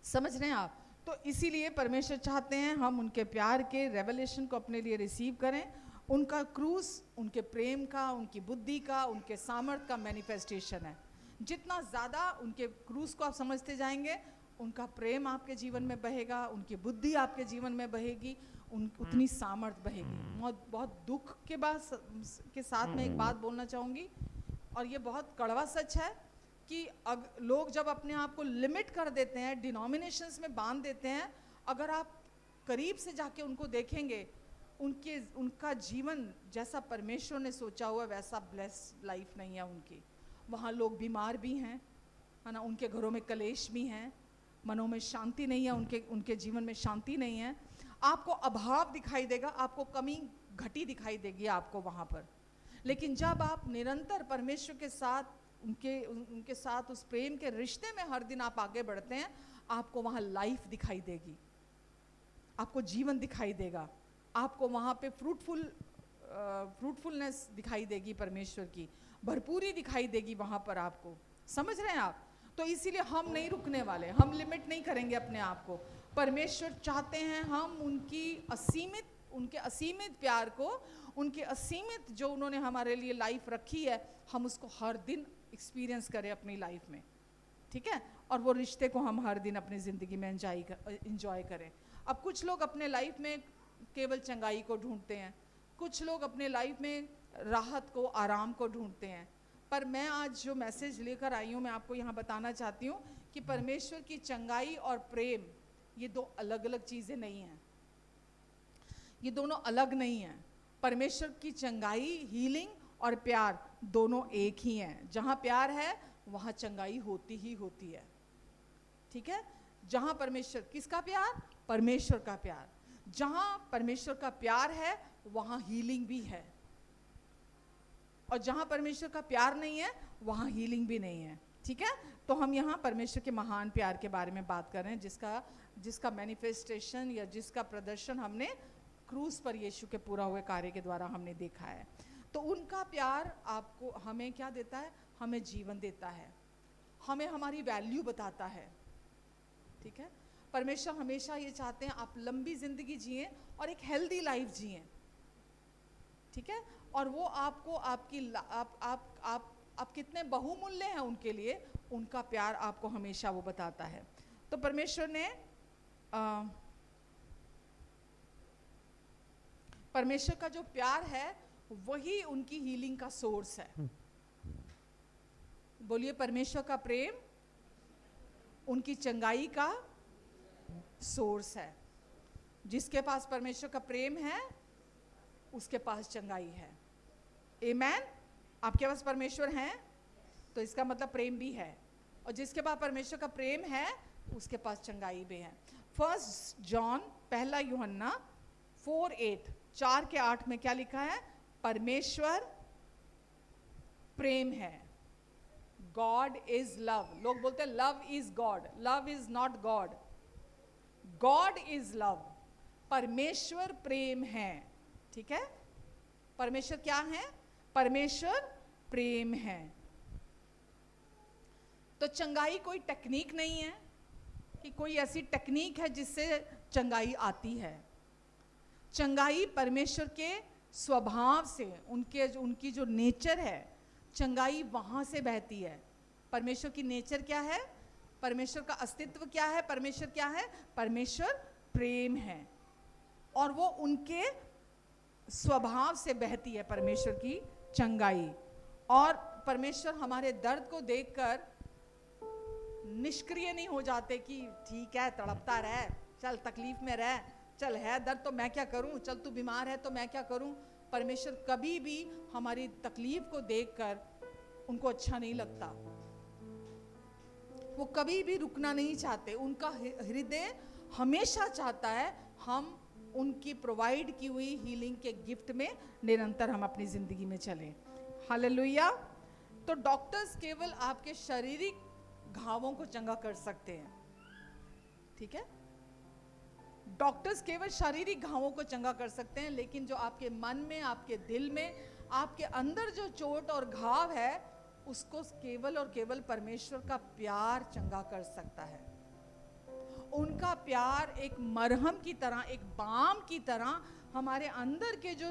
समझ रहे हैं आप? तो इसीलिए परमेश्वर चाहते हैं हम उनके प्यार के रेवलेशन को अपने लिए रिसीव करें। उनका क्रूस उनके प्रेम का, उनकी बुद्धि का, उनके सामर्थ्य का मैनिफेस्टेशन है। जितना ज़्यादा उनके क्रूस को आप समझते जाएंगे, उनका प्रेम आपके जीवन में बहेगा, उनकी बुद्धि आपके जीवन में बहेगी, उतनी सामर्थ बहेगी। बहुत दुख के साथ मैं एक बात बोलना चाहूँगी, और ये बहुत कड़वा सच है कि लोग जब अपने आप को लिमिट कर देते हैं, डिनोमिनेशंस में बांध देते हैं, अगर आप करीब से जाके उनको देखेंगे, उनका जीवन जैसा परमेश्वर ने सोचा हुआ वैसा ब्लेस लाइफ नहीं है उनकी। वहाँ लोग बीमार भी हैं, है ना, उनके घरों में कलेश भी हैं, मनों में शांति नहीं है, उनके जीवन में शांति नहीं है। आपको अभाव दिखाई देगा, आपको कमी घटी दिखाई देगी आपको वहाँ पर। लेकिन जब आप निरंतर परमेश्वर के साथ उनके साथ उस प्रेम के रिश्ते में हर दिन आप आगे बढ़ते हैं, आपको वहाँ लाइफ दिखाई देगी, आपको जीवन दिखाई देगा, आपको वहाँ पे फ्रूटफुलनेस दिखाई देगी, परमेश्वर की भरपूरी दिखाई देगी वहाँ पर आपको। समझ रहे हैं आप? तो इसीलिए हम नहीं रुकने वाले, हम लिमिट नहीं करेंगे अपने आप को। परमेश्वर चाहते हैं हम उनके असीमित प्यार को, उनके असीमित जो उन्होंने हमारे लिए लाइफ रखी है, हम उसको हर दिन एक्सपीरियंस करें अपनी लाइफ में, ठीक है? और वो रिश्ते को हम हर दिन अपनी ज़िंदगी में एंजॉय करें। अब कुछ लोग अपने लाइफ में केवल चंगाई को ढूंढते हैं, कुछ लोग अपने लाइफ में राहत को, आराम को ढूंढते हैं। पर मैं आज जो मैसेज लेकर आई हूँ, मैं आपको यहाँ बताना चाहती हूँ कि परमेश्वर की चंगाई और प्रेम ये दो अलग अलग चीज़ें नहीं हैं, ये दोनों अलग नहीं हैं। परमेश्वर की चंगाई, हीलिंग और प्यार दोनों एक ही हैं। जहाँ प्यार है वहाँ चंगाई होती ही होती है, ठीक है? जहाँ परमेश्वर, किसका प्यार? परमेश्वर का प्यार। जहाँ परमेश्वर का प्यार है वहाँ हीलिंग भी है, और जहाँ परमेश्वर का प्यार नहीं है वहाँ हीलिंग भी नहीं है, ठीक है? तो हम यहाँ परमेश्वर के महान प्यार के बारे में बात कर रहे हैं, जिसका मैनिफेस्टेशन या जिसका प्रदर्शन हमने क्रूस पर यीशु के पूरा हुए कार्य के द्वारा हमने देखा है। तो उनका प्यार आपको, हमें क्या देता है? हमें जीवन देता है, हमें हमारी वैल्यू बताता है, ठीक है? परमेश्वर हमेशा ये चाहते हैं आप लंबी जिंदगी जिए और एक हेल्दी लाइफ जिए, ठीक है? और वो आपको आप कितने बहुमूल्य हैं उनके लिए, उनका प्यार आपको हमेशा वो बताता है। तो परमेश्वर ने परमेश्वर का जो प्यार है वही उनकी हीलिंग का सोर्स है। बोलिए, परमेश्वर का प्रेम उनकी चंगाई का सोर्स है। जिसके पास परमेश्वर का प्रेम है उसके पास चंगाई है। आमेन। आपके पास परमेश्वर है तो इसका मतलब प्रेम भी है, और जिसके पास परमेश्वर का प्रेम है उसके पास चंगाई भी है। 1 जॉन, पहला यूहन्ना 4:8, 4:8 में क्या लिखा है? परमेश्वर प्रेम है। God is love. लोग बोलते हैं love is God, love is not God, God is love. परमेश्वर प्रेम है। ठीक है, परमेश्वर क्या है? परमेश्वर प्रेम है। तो चंगाई कोई टेक्निक नहीं है कि कोई ऐसी टेक्निक है जिससे चंगाई आती है। चंगाई परमेश्वर के स्वभाव से, उनकी जो नेचर है, चंगाई वहां से बहती है। परमेश्वर की नेचर क्या है? परमेश्वर का अस्तित्व क्या है? परमेश्वर क्या है? परमेश्वर प्रेम है, और वो उनके स्वभाव से बहती है परमेश्वर की चंगाई। और परमेश्वर हमारे दर्द को देखकर निष्क्रिय नहीं हो जाते कि ठीक है, तड़पता रह, चल तकलीफ में रह, चल है दर्द तो मैं क्या करूं, चल तू बीमार है तो मैं क्या करूं। परमेश्वर कभी भी हमारी तकलीफ को देखकर उनको अच्छा नहीं लगता। वो कभी भी रुकना नहीं चाहते। उनका हृदय हमेशा चाहता है हम उनकी प्रोवाइड की हुई हीलिंग के गिफ्ट में निरंतर हम अपनी जिंदगी में चलें। हालेलुया। तो डॉक्टर्स केवल आपके शारीरिक घावों को चंगा कर सकते हैं। ठीक है, डॉक्टर्स केवल शारीरिक घावों को चंगा कर सकते हैं, लेकिन जो आपके मन में, आपके दिल में, आपके अंदर जो चोट और घाव है, उसको केवल और केवल परमेश्वर का प्यार चंगा कर सकता है। उनका प्यार एक मरहम की तरह, एक बाम की तरह हमारे अंदर के जो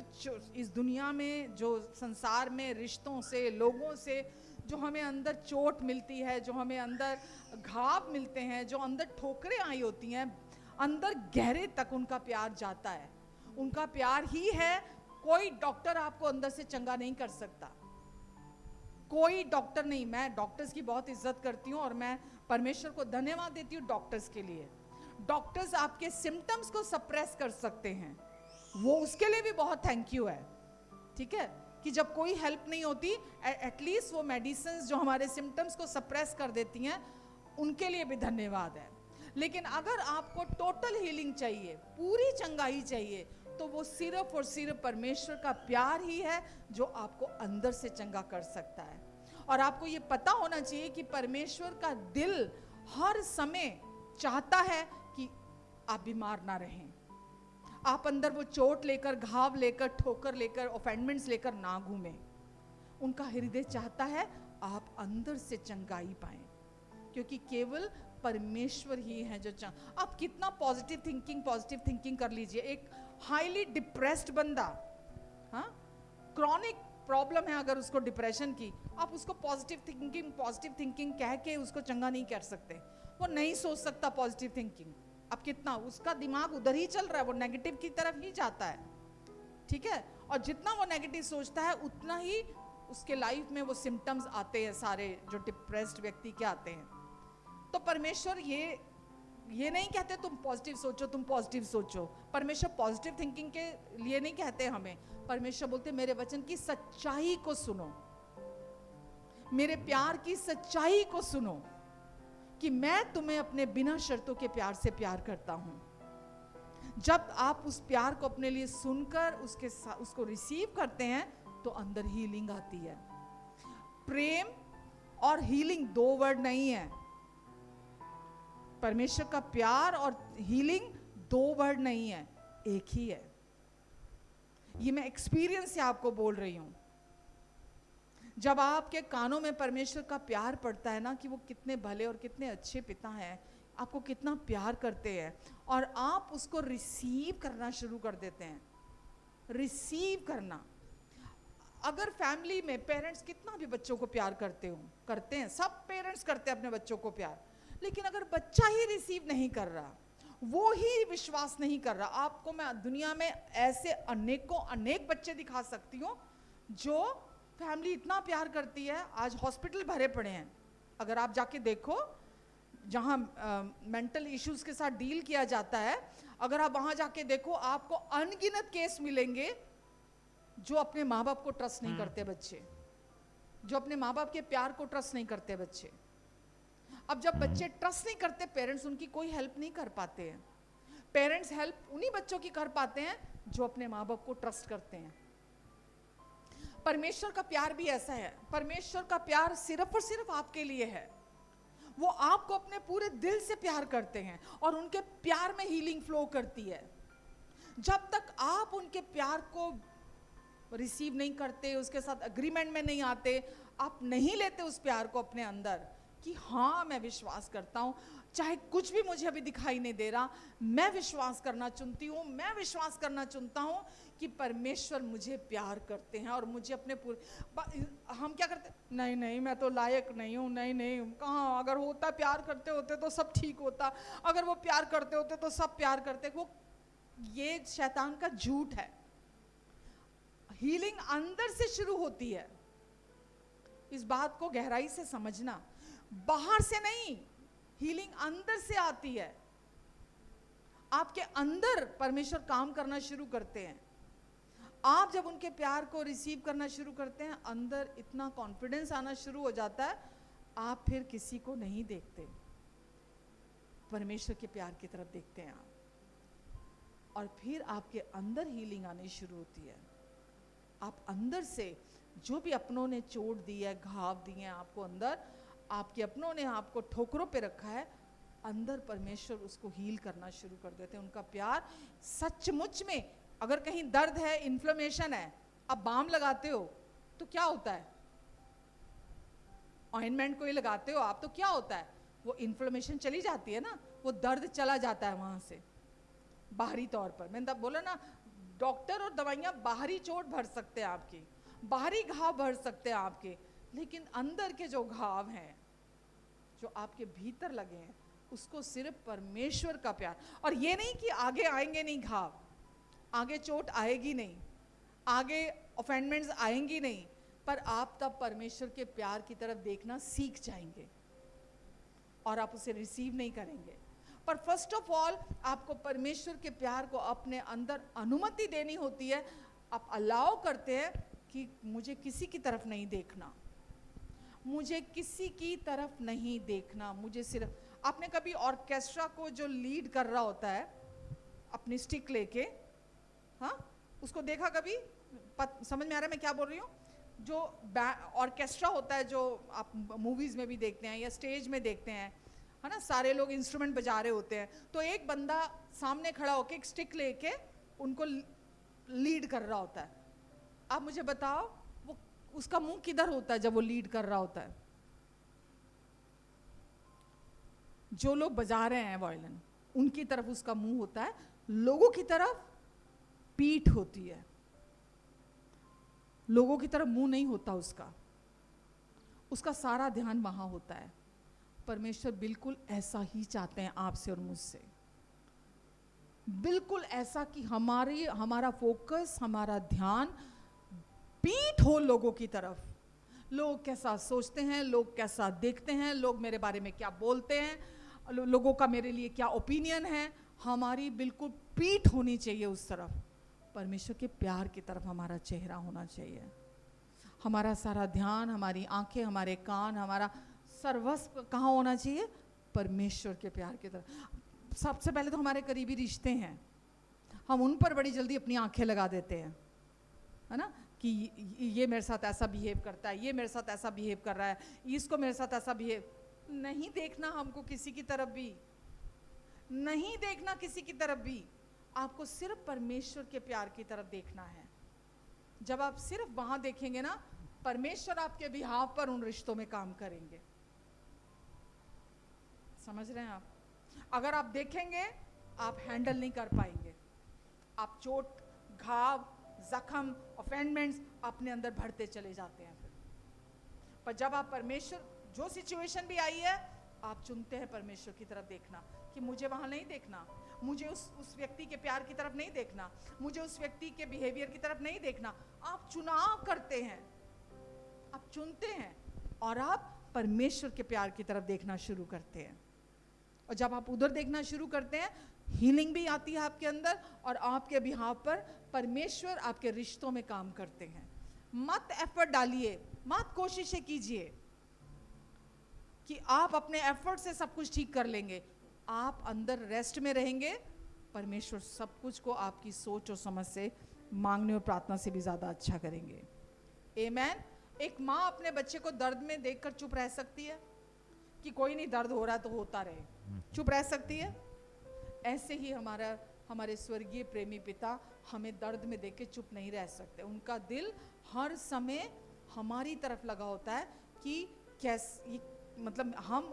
इस दुनिया में, जो संसार में रिश्तों से, लोगों से जो हमें अंदर चोट मिलती है, जो हमें अंदर घाव मिलते हैं, जो अंदर ठोकरें आई होती हैं, अंदर गहरे तक उनका प्यार जाता है। उनका प्यार ही है। कोई डॉक्टर आपको अंदर से चंगा नहीं कर सकता, कोई डॉक्टर नहीं। मैं डॉक्टर्स की बहुत इज्जत करती हूँ और मैं परमेश्वर को धन्यवाद देती हूँ डॉक्टर्स के लिए। डॉक्टर्स आपके सिम्टम्स को सप्रेस कर सकते हैं, वो उसके लिए भी बहुत थैंक यू है। ठीक है, कि जब कोई हेल्प नहीं होती, एटलीस्ट वो मेडिसिन जो हमारे सिम्टम्स को सप्रेस कर देती हैं, उनके लिए भी धन्यवाद है। लेकिन अगर आपको टोटल हीलिंग चाहिए, पूरी चंगाई चाहिए, तो वो सिर्फ और सिर्फ परमेश्वर का प्यार ही है जो आपको अंदर से चंगा कर सकता है। और आपको ये पता होना चाहिए कि परमेश्वर का दिल हर समय चाहता है कि आप बीमार ना रहें, आप अंदर वो चोट लेकर, घाव लेकर, ठोकर लेकर, ऑफेंडमेंट्स लेकर ना घूमें। उनका हृदय चाहता है आप अंदर से चंगाई पाएं, क्योंकि केवल परमेश्वर ही है जो आप कितना पॉजिटिव थिंकिंग कर लीजिए। एक हाईली डिप्रेस्ड बंदा, हाँ, क्रॉनिक प्रॉब्लम है अगर उसको डिप्रेशन की, आप उसको पॉजिटिव थिंकिंग कह के उसको चंगा नहीं कर सकते। वो नहीं सोच सकता पॉजिटिव थिंकिंग। अब कितना उसका दिमाग उधर ही चल रहा है, वो नेगेटिव की तरफ ही जाता है। ठीक है, और जितना वो नेगेटिव सोचता है उतना ही उसके लाइफ में वो सिम्टम्स आते हैं सारे जो डिप्रेस्ड व्यक्ति के आते हैं। तो परमेश्वर ये नहीं कहते तुम पॉजिटिव सोचो। परमेश्वर पॉजिटिव थिंकिंग के लिए नहीं कहते हमें। परमेश्वर बोलते मेरे वचन की सच्चाई को सुनो, मेरे प्यार की सच्चाई को सुनो, कि मैं तुम्हें अपने बिना शर्तों के प्यार से प्यार करता हूं। जब आप उस प्यार को अपने लिए सुनकर उसको रिसीव करते हैं तो अंदर हीलिंग आती है। प्रेम और हीलिंग दो वर्ड नहीं है। परमेश्वर का प्यार और हीलिंग दो वर्ड नहीं है, एक ही है। ये मैं एक्सपीरियंस से आपको बोल रही हूं। जब आपके कानों में परमेश्वर का प्यार पड़ता है ना, कि वो कितने भले और कितने अच्छे पिता हैं, आपको कितना प्यार करते हैं, और आप उसको रिसीव करना शुरू कर देते हैं। रिसीव करना। अगर फैमिली में पेरेंट्स कितना भी बच्चों को प्यार करते हैं, सब पेरेंट्स करते हैं अपने बच्चों को प्यार, लेकिन अगर बच्चा ही रिसीव नहीं कर रहा, वो ही विश्वास नहीं कर रहा, आपको मैं दुनिया में ऐसे अनेक बच्चे दिखा सकती हूँ जो फैमिली इतना प्यार करती है, आज हॉस्पिटल भरे पड़े हैं। अगर आप जाके देखो, जहाँ मेंटल इश्यूज के साथ डील किया जाता है, अगर आप वहाँ जाके देखो आपको अनगिनत केस मिलेंगे जो अपने माँ बाप को ट्रस्ट नहीं करते बच्चे, जो अपने माँ बाप के प्यार को ट्रस्ट नहीं करते बच्चे। अब जब बच्चे ट्रस्ट नहीं करते, पेरेंट्स उनकी कोई हेल्प नहीं कर पाते हैं। पेरेंट्स हेल्प उन्हीं बच्चों की कर पाते हैं जो अपने माँ बाप को ट्रस्ट करते हैं। परमेश्वर का प्यार भी ऐसा है। परमेश्वर का प्यार सिर्फ और सिर्फ आपके लिए है। वो आपको अपने पूरे दिल से प्यार करते हैं और उनके प्यार में हीलिंग फ्लो करती है। जब तक आप उनके प्यार को रिसीव नहीं करते, उसके साथ अग्रीमेंट में नहीं आते, आप नहीं लेते उस प्यार को अपने अंदर कि हाँ मैं विश्वास करता हूँ, चाहे कुछ भी मुझे अभी दिखाई नहीं दे रहा, मैं विश्वास करना चुनती हूँ, मैं विश्वास करना चुनता हूँ कि परमेश्वर मुझे प्यार करते हैं और मुझे अपने पूरे। हम क्या करते, नहीं नहीं मैं तो लायक नहीं हूँ, नहीं नहीं कहाँ, अगर होता प्यार करते होते तो सब ठीक होता, अगर वो प्यार करते होते तो सब प्यार करते। वो ये शैतान का झूठ है। हीलिंग अंदर से शुरू होती है, इस बात को गहराई से समझना। बाहर से नहीं, हीलिंग अंदर से आती है। आपके अंदर परमेश्वर काम करना शुरू करते हैं। आप जब उनके प्यार को रिसीव करना शुरू करते हैं, अंदर इतना कॉन्फिडेंस आना शुरू हो जाता है, आप फिर किसी को नहीं देखते, परमेश्वर के प्यार की तरफ देखते हैं आप, और फिर आपके अंदर हीलिंग आनी शुरू होती है। आप अंदर से जो भी अपनों ने चोट दी है, घाव दिए हैं आपको अंदर, आपके अपनों ने आपको ठोकरों पे रखा है, अंदर परमेश्वर उसको हील करना शुरू कर देते हैं। उनका प्यार सचमुच में, अगर कहीं दर्द है, इन्फ्लेमेशन है, आप बाम लगाते हो तो क्या होता है, ऑइंटमेंट कोई लगाते हो आप तो क्या होता है, वो इन्फ्लेमेशन चली जाती है ना, वो दर्द चला जाता है वहां से बाहरी तौर पर। मैंने तब बोला ना, डॉक्टर और दवाइयाँ बाहरी चोट भर सकते हैं आपकी, बाहरी घाव भर सकते हैं आपके, लेकिन अंदर के जो घाव हैं, जो आपके भीतर लगे हैं, उसको सिर्फ परमेश्वर का प्यार। और ये नहीं कि आगे आएंगे नहीं घाव, आगे चोट आएगी नहीं, आगे ऑफेंडमेंट्स आएंगी नहीं, पर आप तब परमेश्वर के प्यार की तरफ देखना सीख जाएंगे और आप उसे रिसीव नहीं करेंगे। पर फर्स्ट ऑफ ऑल आपको परमेश्वर के प्यार को अपने अंदर अनुमति देनी होती है। आप अलाउ करते हैं कि मुझे किसी की तरफ नहीं देखना, मुझे किसी की तरफ नहीं देखना, मुझे सिर्फ। आपने कभी ऑर्केस्ट्रा को जो लीड कर रहा होता है अपनी स्टिक लेके, हाँ, उसको देखा कभी? समझ में आ रहा है मैं क्या बोल रही हूँ? जो ऑर्केस्ट्रा होता है, जो आप मूवीज में भी देखते हैं या स्टेज में देखते हैं, है ना, सारे लोग इंस्ट्रूमेंट बजा रहे होते हैं, तो एक बंदा सामने खड़ा होकर एक स्टिक लेके उनको लीड कर रहा होता है। आप मुझे बताओ वो उसका मुंह किधर होता है जब वो लीड कर रहा होता है? जो लोग बजा रहे हैं वायलिन, उनकी तरफ उसका मुंह होता है, लोगों की तरफ पीठ होती है, लोगों की तरफ मुंह नहीं होता उसका, उसका सारा ध्यान वहां होता है। परमेश्वर बिल्कुल ऐसा ही चाहते हैं आपसे और मुझसे, बिल्कुल ऐसा कि हमारा फोकस, हमारा ध्यान पीठ हो लोगों की तरफ। लोग कैसा सोचते हैं, लोग कैसा देखते हैं, लोग मेरे बारे में क्या बोलते हैं, लोगों का मेरे लिए क्या ओपिनियन है, हमारी बिल्कुल पीठ होनी चाहिए उस तरफ। परमेश्वर के प्यार की तरफ हमारा चेहरा होना चाहिए। हमारा सारा ध्यान, हमारी आंखें, हमारे कान, हमारा सर्वस्व कहाँ होना चाहिए? परमेश्वर के प्यार की तरफ। सबसे पहले तो हमारे करीबी रिश्ते हैं, हम उन पर बड़ी जल्दी अपनी आंखें लगा देते हैं, है ना, कि ये मेरे साथ ऐसा बिहेव करता है, ये मेरे साथ ऐसा बिहेव कर रहा है, इसको मेरे साथ ऐसा बिहेव। नहीं देखना हमको किसी की तरफ भी, नहीं देखना किसी की तरफ भी, आपको सिर्फ परमेश्वर के प्यार की तरफ देखना है। जब आप सिर्फ वहां देखेंगे ना, परमेश्वर आपके बिहाव पर उन रिश्तों में काम करेंगे। समझ रहे हैं आप? अगर आप देखेंगे, आप हैंडल नहीं कर पाएंगे, आप चोट, घाव, जख्म, ऑफेंडमेंट्स अपने अंदर भरते चले जाते हैं फिर। पर जब आप परमेश्वर, जो सिचुएशन भी आई है, आप चुनते हैं परमेश्वर की तरफ देखना, कि मुझे वहां नहीं देखना, मुझे उस व्यक्ति के प्यार की तरफ नहीं देखना, मुझे उस व्यक्ति के बिहेवियर की तरफ नहीं देखना। आप चुनाव करते हैं, आप चुनते हैं और आप परमेश्वर के प्यार की तरफ देखना शुरू करते हैं। और जब आप उधर देखना शुरू करते हैं, हीलिंग भी आती है आपके अंदर, और आपके बिहाव पर परमेश्वर आपके रिश्तों में काम करते हैं। मत एफर्ट डालिए, मत कोशिशें कीजिए कि आप अपने एफर्ट से सब कुछ ठीक कर लेंगे। आप अंदर रेस्ट में रहेंगे, परमेश्वर सब कुछ को आपकी सोच और समझ से, मांगने और प्रार्थना से भी ज़्यादा अच्छा करेंगे। आमीन। एक माँ अपने बच्चे को दर्द में देखकर चुप रह सकती है कि कोई नहीं, दर्द हो रहा तो होता रहे, चुप रह सकती है? ऐसे ही हमारे स्वर्गीय प्रेमी पिता हमें दर्द में देख के चुप नहीं रह सकते। उनका दिल हर समय हमारी तरफ लगा होता है कि कैसे, मतलब हम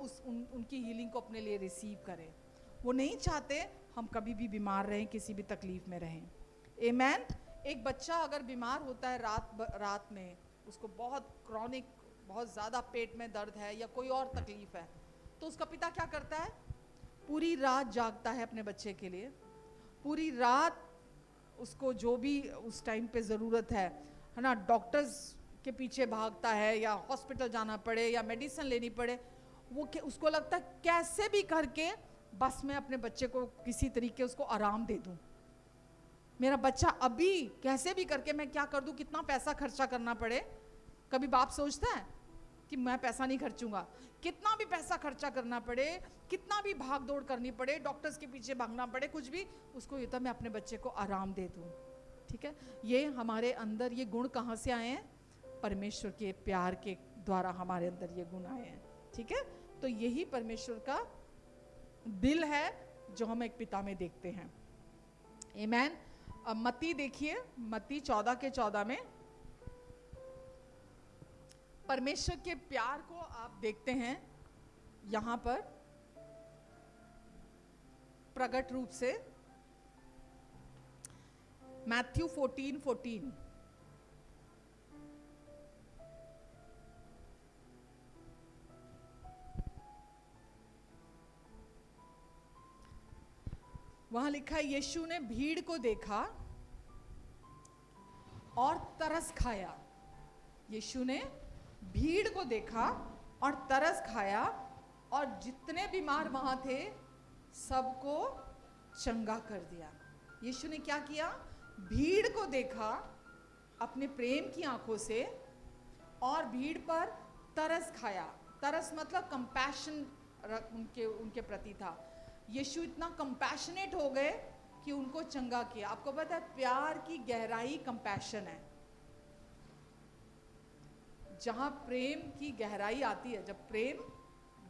उनकी हीलिंग को अपने लिए रिसीव करें। वो नहीं चाहते हम कभी भी बीमार रहें, किसी भी तकलीफ में रहें। आमीन। एक बच्चा अगर बीमार होता है रात में, उसको बहुत क्रॉनिक, बहुत ज़्यादा पेट में दर्द है या कोई और तकलीफ है, तो उसका पिता क्या करता है? पूरी रात जागता है अपने बच्चे के लिए, पूरी रात उसको जो भी उस टाइम पे ज़रूरत है ना, डॉक्टर्स के पीछे भागता है, या हॉस्पिटल जाना पड़े या मेडिसिन लेनी पड़े, उसको लगता है कैसे भी करके बस मैं अपने बच्चे को किसी तरीके उसको आराम दे दूं। मेरा बच्चा अभी कैसे भी करके मैं क्या कर दूं, कितना पैसा खर्चा करना पड़े। कभी बाप सोचता है कि मैं पैसा नहीं खर्चूंगा? कितना भी पैसा खर्चा करना पड़े, कितना भी भाग दौड़ करनी पड़े, डॉक्टर्स के पीछे भागना पड़े, कुछ भी, उसको ये तो मैं अपने बच्चे को आराम दे दूं। ठीक है, ये हमारे अंदर ये गुण कहाँ से आए हैं? परमेश्वर के प्यार के द्वारा हमारे अंदर ये गुण आए हैं। ठीक है, तो यही परमेश्वर का दिल है जो हम एक पिता में देखते हैं। आमीन। अब मत्ती देखिए, मत्ती 14:14 में परमेश्वर के प्यार को आप देखते हैं यहां पर प्रकट रूप से। मैथ्यू 14:14, वहां लिखा है, यीशु ने भीड़ को देखा और तरस खाया। यीशु ने भीड़ को देखा और तरस खाया, और जितने बीमार वहां थे सबको चंगा कर दिया। यीशु ने क्या किया? भीड़ को देखा अपने प्रेम की आंखों से, और भीड़ पर तरस खाया। तरस मतलब कंपैशन उनके प्रति था। यीशु इतना कंपैशनेट हो गए कि उनको चंगा किया। आपको पता है, प्यार की गहराई कंपैशन है। जहां प्रेम की गहराई आती है, जब प्रेम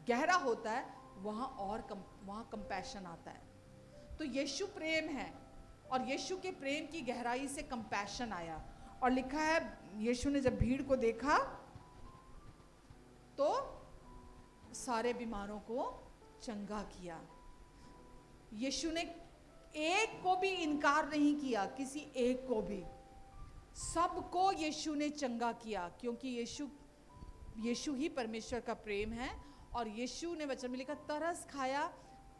गहरा होता है, वहां कंपैशन आता है। तो यीशु प्रेम है, और यीशु के प्रेम की गहराई से कंपैशन आया। और लिखा है, यीशु ने जब भीड़ को देखा तो सारे बीमारों को चंगा किया। यीशु ने एक को भी इनकार नहीं किया, किसी एक को भी, सबको यीशु ने चंगा किया, क्योंकि यीशु ही परमेश्वर का प्रेम है। और यीशु ने वचन में लिखा तरस खाया।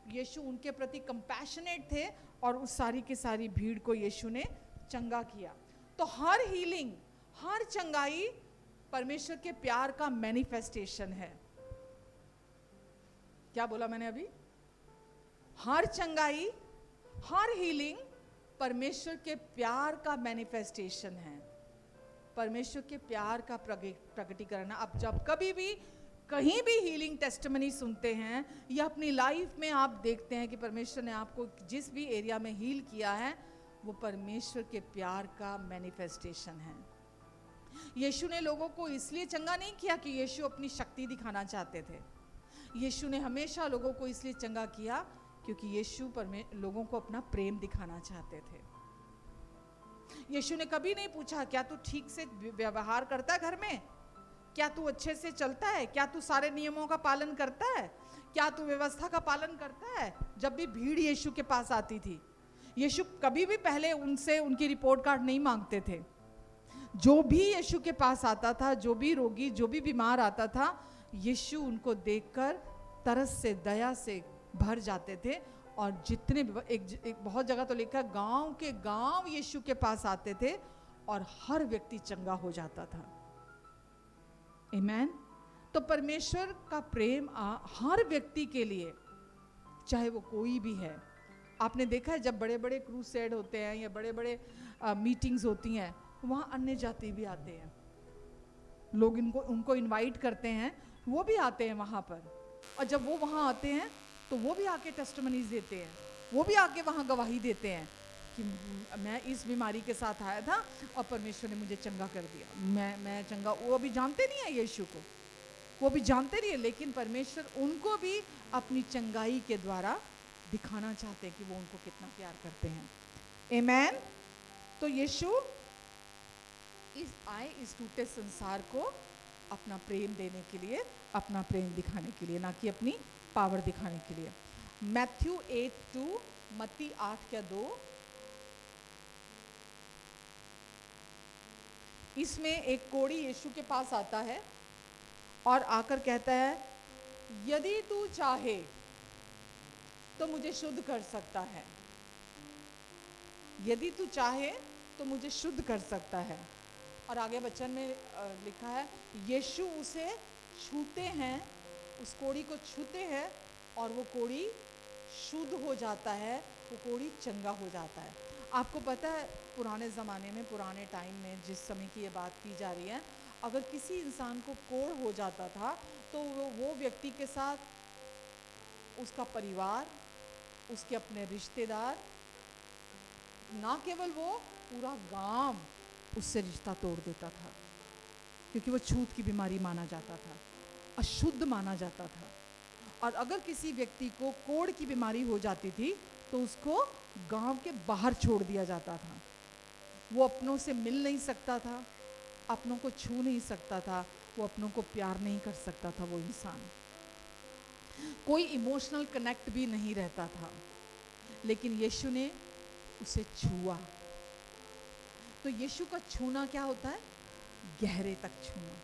यीशु उनके प्रति कंपैशनेट थे, और उस सारी की सारी भीड़ को यीशु ने चंगा किया। तो हर हीलिंग, हर चंगाई परमेश्वर के प्यार का मैनिफेस्टेशन है। क्या बोला मैंने अभी? हर चंगाई, हर हीलिंग परमेश्वर के प्यार का मैनिफेस्टेशन है, परमेश्वर के प्यार का प्रकटीकरण। अब जब कभी भी कहीं भी हीलिंग टेस्टिमनी सुनते हैं, या अपनी लाइफ में आप देखते हैं कि परमेश्वर ने आपको जिस भी एरिया में हील किया है, वो परमेश्वर के प्यार का मैनिफेस्टेशन है। यीशु ने लोगों को इसलिए चंगा नहीं किया कि यीशु अपनी शक्ति दिखाना चाहते थे। यीशु ने हमेशा लोगों को इसलिए चंगा किया क्योंकि यीशु लोगों को अपना प्रेम दिखाना चाहते थे। यीशु ने कभी नहीं पूछा, क्या तू ठीक से व्यवहार करता है घर में? क्या तू अच्छे से चलता है? क्या तू सारे नियमों का पालन करता है? क्या तू व्यवस्था का पालन करता है? जब भी भीड़ यीशु के पास आती थी, यीशु कभी भी पहले उनसे उनकी रिपोर्ट कार्ड नहीं मांगते थे। जो भी यीशु के पास आता था, जो भी रोगी, जो भी बीमार आता था, यीशु उनको देखकर तरस से, दया से भर जाते थे। और जितने एक बहुत जगह तो लिखा, गांव के गांव यीशु के पास आते थे और हर व्यक्ति चंगा हो जाता था। आमीन। तो परमेश्वर का प्रेम हर व्यक्ति के लिए, चाहे वो कोई भी है। आपने देखा है जब बड़े बड़े क्रूसेड होते हैं या बड़े बड़े मीटिंग्स होती हैं, वहाँ अन्य जाति भी आते हैं, लोग उनको इनवाइट करते हैं, वो भी आते हैं वहाँ पर। और जब वो वहाँ आते हैं तो वो भी आके टेस्टिमनीज देते हैं, वो भी आके वहाँ गवाही देते हैं कि मैं इस बीमारी के साथ आया था और परमेश्वर ने मुझे चंगा कर दिया, मैं चंगा। वो अभी जानते नहीं है यीशु को, वो भी जानते नहीं है, लेकिन परमेश्वर उनको भी अपनी चंगाई के द्वारा दिखाना चाहते हैं कि वो उनको कितना प्यार करते हैं। आमेन। तो यीशु आए इस टूटे संसार को अपना प्रेम देने के लिए, अपना प्रेम दिखाने के लिए, ना कि अपनी पावर दिखाने के लिए। मैथ्यू 8:2, मत्ती 8:2, इसमें एक कोढ़ी यीशु के पास आता है और आकर कहता है, यदि तू चाहे तो मुझे शुद्ध कर सकता है, यदि तू चाहे तो मुझे शुद्ध कर सकता है। और आगे वचन में लिखा है, यीशु उसे छूते हैं, उस कोढ़ी को छूते हैं और वो कोढ़ी शुद्ध हो जाता है, वो कोढ़ी चंगा हो जाता है। आपको पता है पुराने ज़माने में, पुराने टाइम में, जिस समय की ये बात की जा रही है, अगर किसी इंसान को कोढ़ हो जाता था तो वो व्यक्ति के साथ उसका परिवार, उसके अपने रिश्तेदार, ना केवल वो, पूरा गांव उससे रिश्ता तोड़ देता था, क्योंकि वो छूत की बीमारी माना जाता था, अशुद्ध माना जाता था। और अगर किसी व्यक्ति को कोढ़ की बीमारी हो जाती थी तो उसको गांव के बाहर छोड़ दिया जाता था। वो अपनों से मिल नहीं सकता था, अपनों को छू नहीं सकता था, वो अपनों को प्यार नहीं कर सकता था। वो इंसान, कोई इमोशनल कनेक्ट भी नहीं रहता था। लेकिन यीशु ने उसे छुआ। तो यीशु का छूना क्या होता है? गहरे तक छूना,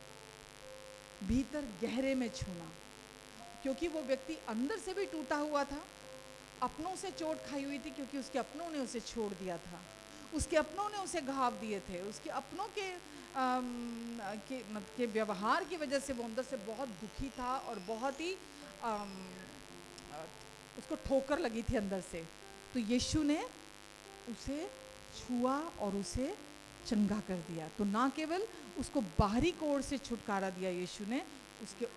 भीतर गहरे में छूना, क्योंकि वो व्यक्ति अंदर से भी टूटा हुआ था, अपनों से चोट खाई हुई थी, क्योंकि उसके अपनों ने उसे छोड़ दिया था, उसके अपनों ने उसे घाव दिए थे, उसके अपनों के व्यवहार की वजह से वो अंदर से बहुत दुखी था और बहुत ही उसको ठोकर लगी थी अंदर से। तो यीशु ने उसे छुआ और उसे चंगा कर दिया। तो ना केवल उसको बाहरी कोढ़ से छुटकारा दिया यीशु ने,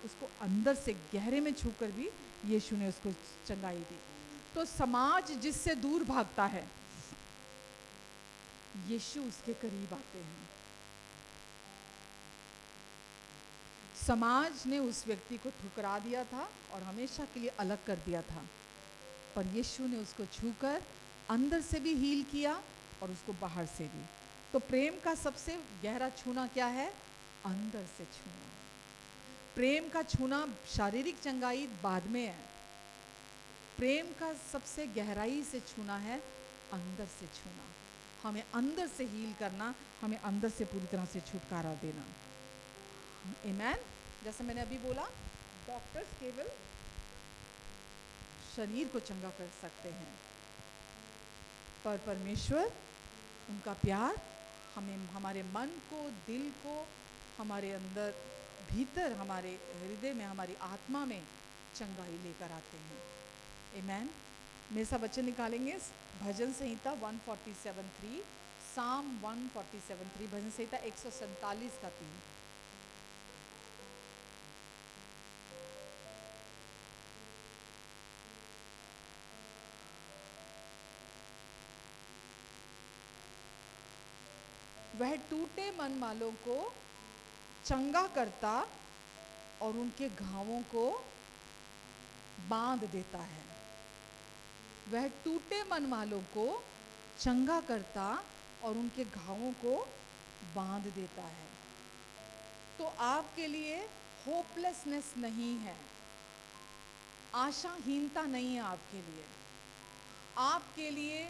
उसको अंदर से गहरे में छूकर भी यीशु ने उसको चंगाई दी। तो समाज जिससे दूर भागता है, यीशु उसके करीब आते हैं। समाज ने उस व्यक्ति को ठुकरा दिया था और हमेशा के लिए अलग कर दिया था, पर यीशु ने उसको छूकर अंदर से भी हील किया और उसको बाहर से भी। तो प्रेम का सबसे गहरा छूना क्या है? अंदर से छूना। प्रेम का छूना, शारीरिक चंगाई बाद में है, प्रेम का सबसे गहराई से छूना है अंदर से छूना। हमें अंदर से हील करना, हमें अंदर से पूरी तरह से छुटकारा देना। आमेन। जैसे मैंने अभी बोला, डॉक्टर्स केवल शरीर को चंगा कर सकते हैं, पर परमेश्वर, उनका प्यार हमें, हमारे मन को, दिल को, हमारे अंदर भीतर, हमारे हृदय में, हमारी आत्मा में चंगाई लेकर आते हैं। आमेन। मेरे साथ वचन निकालेंगे भजन संहिता 147:3, साम 147:3, भजन संहिता 147 का 3। वह टूटे मन वालों को चंगा करता और उनके घावों को बांध देता है। वह टूटे मन वालों को चंगा करता और उनके घावों को बांध देता है। तो आपके लिए होपलेसनेस नहीं है, आशाहीनता नहीं है आपके लिए। आपके लिए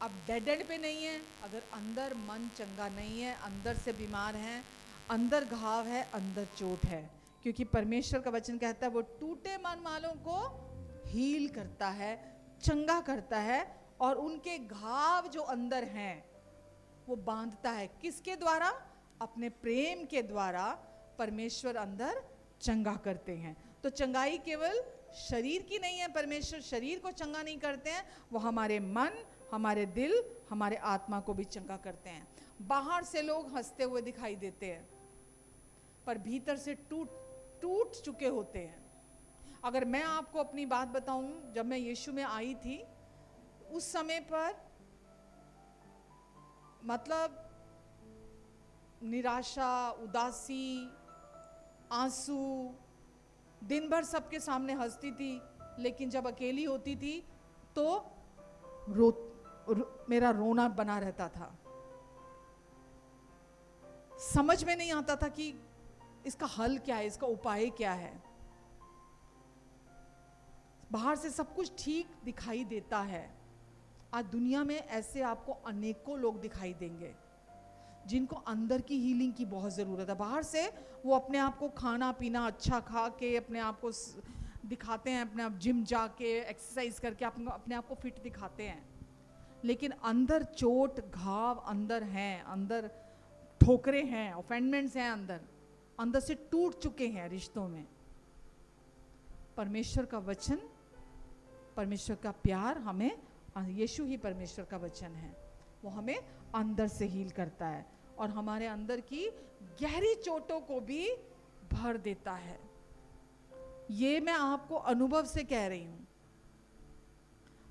अब डेड एंड पे नहीं है। अगर अंदर मन चंगा नहीं है, अंदर से बीमार हैं, अंदर घाव है, अंदर चोट है, क्योंकि परमेश्वर का वचन कहता है वो टूटे मन वालों को हील करता है, चंगा करता है, और उनके घाव जो अंदर हैं वो बांधता है। किसके द्वारा? अपने प्रेम के द्वारा परमेश्वर अंदर चंगा करते हैं। तो चंगाई केवल शरीर की नहीं है, परमेश्वर शरीर को चंगा नहीं करते हैं, वो हमारे मन, हमारे दिल, हमारे आत्मा को भी चंगा करते हैं। बाहर से लोग हंसते हुए दिखाई देते हैं, पर भीतर से टूट चुके होते हैं। अगर मैं आपको अपनी बात बताऊं, जब मैं यीशु में आई थी, उस समय पर मतलब निराशा, उदासी, आंसू, दिन भर सबके सामने हंसती थी, लेकिन जब अकेली होती थी तो मेरा रोना बना रहता था। समझ में नहीं आता था कि इसका हल क्या है, इसका उपाय क्या है। बाहर से सब कुछ ठीक दिखाई देता है। आज दुनिया में ऐसे आपको अनेकों लोग दिखाई देंगे जिनको अंदर की हीलिंग की बहुत ज़रूरत है। बाहर से वो अपने आप को खाना पीना अच्छा खा के अपने आप को दिखाते हैं, अपने आप जिम जाके एक्सरसाइज करके अपने आप को फिट दिखाते हैं, लेकिन अंदर चोट घाव अंदर हैं, अंदर ठोकरे हैं, ऑफेंडमेंट्स हैं, अंदर से टूट चुके हैं रिश्तों में। परमेश्वर का वचन, परमेश्वर का प्यार हमें, यीशु ही परमेश्वर का वचन है, वो हमें अंदर से हील करता है और हमारे अंदर की गहरी चोटों को भी भर देता है। ये मैं आपको अनुभव से कह रही हूं।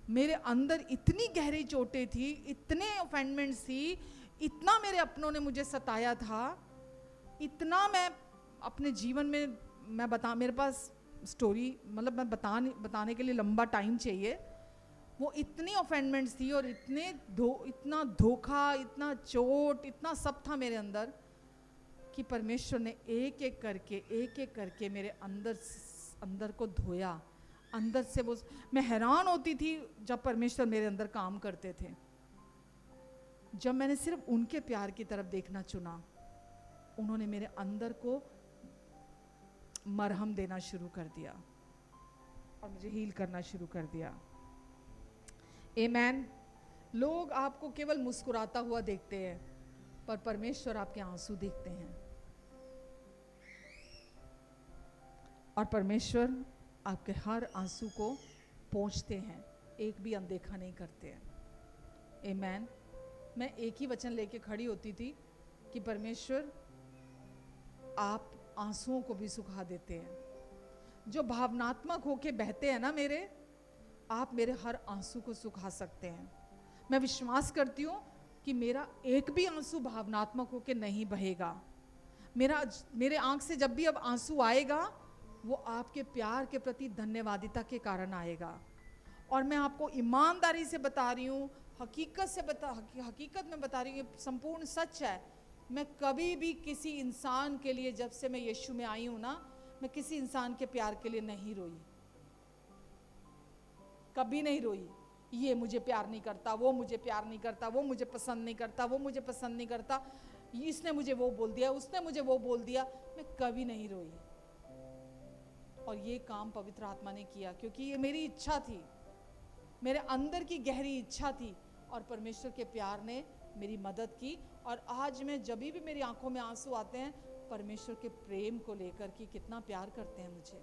मेरे अंदर इतनी गहरी चोटें थी, इतने ऑफेंडमेंट्स थी, इतना मेरे अपनों ने मुझे सताया था, इतना मैं अपने जीवन में मेरे पास स्टोरी मतलब मैं बताने के लिए लंबा टाइम चाहिए। वो इतनी ऑफेंडमेंट्स थी और इतना धोखा, इतना चोट, इतना सब था मेरे अंदर कि परमेश्वर ने एक एक करके मेरे अंदर को धोया। अंदर से वो मैं हैरान होती थी जब परमेश्वर मेरे अंदर काम करते थे। जब मैंने सिर्फ उनके प्यार की तरफ देखना चुना, उन्होंने मेरे अंदर को मरहम देना शुरू कर दिया और मुझे हील करना शुरू कर दिया। आमेन। लोग आपको केवल मुस्कुराता हुआ देखते हैं, पर परमेश्वर आपके आंसू देखते हैं और परमेश्वर आपके हर आंसू को पोंछते हैं, एक भी अनदेखा नहीं करते हैं। आमेन। मैं एक ही वचन लेके खड़ी होती थी कि परमेश्वर आप आंसुओं को भी सुखा देते हैं। जो भावनात्मक होके बहते हैं ना आप मेरे हर आंसू को सुखा सकते हैं। मैं विश्वास करती हूँ कि मेरा एक भी आंसू भावनात्मक होके नहीं बहेगा। मेरे आंख से जब भी अब आंसू आएगा, वो आपके प्यार के प्रति धन्यवादिता के कारण आएगा। और मैं आपको ईमानदारी से बता रही हूँ, हकीकत में बता रही हूँ, संपूर्ण सच है। मैं कभी भी किसी इंसान के लिए, जब से मैं यीशु में आई हूँ ना, मैं किसी इंसान के प्यार के लिए नहीं रोई, कभी नहीं रोई। ये मुझे प्यार नहीं करता, वो मुझे प्यार नहीं करता, वो मुझे पसंद नहीं करता, वो मुझे पसंद नहीं करता, इसने मुझे वो बोल दिया, उसने मुझे वो बोल दिया, मैं कभी नहीं रोई। और ये काम पवित्र आत्मा ने किया, क्योंकि ये मेरी इच्छा थी, मेरे अंदर की गहरी इच्छा थी, और परमेश्वर के प्यार ने मेरी मदद की। और आज मैं जब भी मेरी आंखों में आंसू आते हैं, परमेश्वर के प्रेम को लेकर कि कितना प्यार करते हैं मुझे।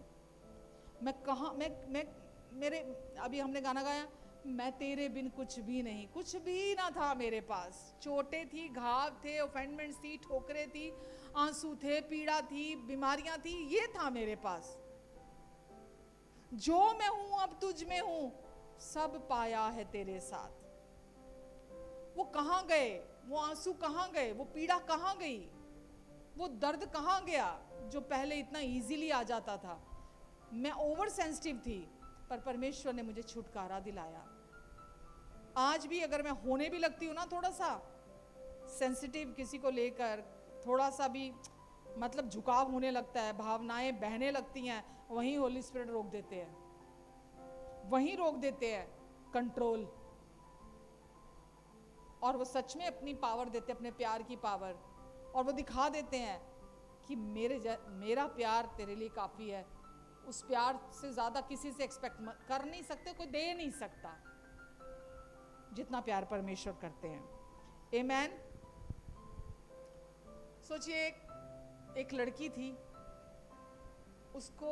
मेरे अभी हमने गाना गाया, मैं तेरे बिन कुछ भी नहीं, कुछ भी ना था मेरे पास। चोटें थी, घाव थे, ऑफेंडमेंट्स थी, ठोकरें थी, आंसू थे, पीड़ा थी, बीमारियां थी, ये था मेरे पास। जो मैं हूं अब तुझ में हूं, सब पाया है तेरे साथ। वो कहां गए, वो आंसू कहां गए, वो पीड़ा कहां गई, वो दर्द कहां गया जो पहले इतना इजीली आ जाता था। मैं ओवर सेंसिटिव थी, पर परमेश्वर ने मुझे छुटकारा दिलाया। आज भी अगर मैं होने भी लगती हूँ ना थोड़ा सा सेंसिटिव, किसी को लेकर थोड़ा सा भी मतलब झुकाव होने लगता है, भावनाएं बहने लगती हैं, वहीं होली स्पिरिट रोक देते हैं, वहीं रोक देते हैं कंट्रोल। और वो सच में अपनी पावर देते हैं, अपने प्यार की पावर, और वो दिखा देते हैं कि मेरा प्यार तेरे लिए काफ़ी है। उस प्यार से ज़्यादा किसी से एक्सपेक्ट कर नहीं सकते, कोई दे नहीं सकता जितना प्यार परमेश्वर करते हैं। आमेन। सोचिए एक लड़की थी, उसको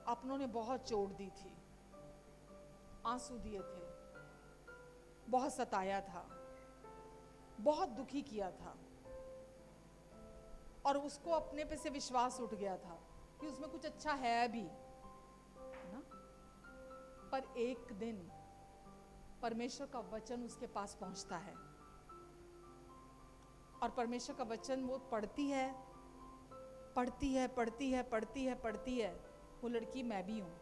अपनों ने बहुत चोट दी थी, आंसू दिए थे, बहुत सताया था, बहुत दुखी किया था, और उसको अपने पे से विश्वास उठ गया था कि उसमें कुछ अच्छा है भी ना। पर एक दिन परमेश्वर का वचन उसके पास पहुंचता है, और परमेश्वर का वचन वो पढ़ती है, पढ़ती है, पढ़ती है, पढ़ती है, पढ़ती है। वो लड़की मैं भी हूं,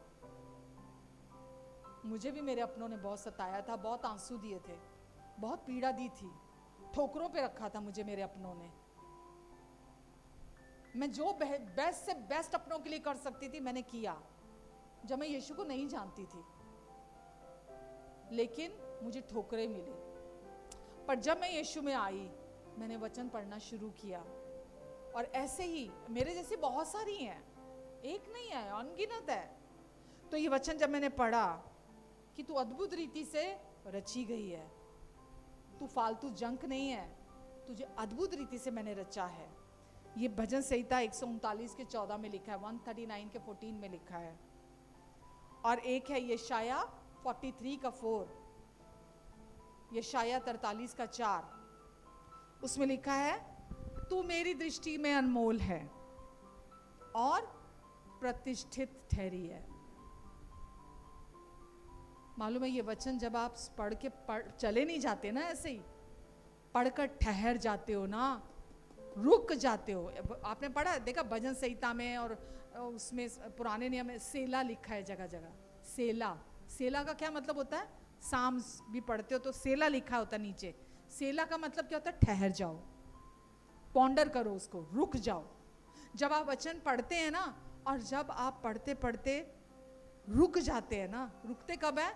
मुझे भी मेरे अपनों ने बहुत सताया था, बहुत आंसू दिए थे, बहुत पीड़ा दी थी, ठोकरों पे रखा था मुझे मेरे अपनों ने। मैं जो बेस्ट से बेस्ट अपनों के लिए कर सकती थी मैंने किया, जब मैं यीशु को नहीं जानती थी, लेकिन मुझे ठोकरें मिली। पर जब मैं यीशु में आई, मैंने वचन पढ़ना शुरू किया, और ऐसे ही मेरे जैसी बहुत सारी हैं, एक नहीं है, अनगिनत है। तो ये वचन जब मैंने पढ़ा कि तू अद्भुत रीति से रची गई है, तू फालतू जंक नहीं है, तुझे अद्भुत रीति से मैंने रचा है। ये भजन संहिता 139 के 14 में लिखा है, 139 के 14 में लिखा है, और एक है यशाया 43 का 4, यशाया 43 का 4, उसमें लिखा है तू मेरी दृष्टि में अनमोल है और प्रतिष्ठित ठहरी है। मालूम है ये वचन जब आप पढ़ के चले नहीं जाते ना, ऐसे ही पढ़कर ठहर जाते हो ना, रुक जाते हो। आपने पढ़ा देखा भजन संहिता में, और उसमें पुराने नियम में सेला लिखा है जगह जगह। सेला, सेला का क्या मतलब होता है? साम्स भी पढ़ते हो तो सेला लिखा होता है नीचे। सेला का मतलब क्या होता है? ठहर जाओ, पॉन्डर करो उसको, रुक जाओ। जब आप वचन पढ़ते हैं ना, और जब आप पढ़ते पढ़ते रुक जाते हैं ना, रुकते कब है?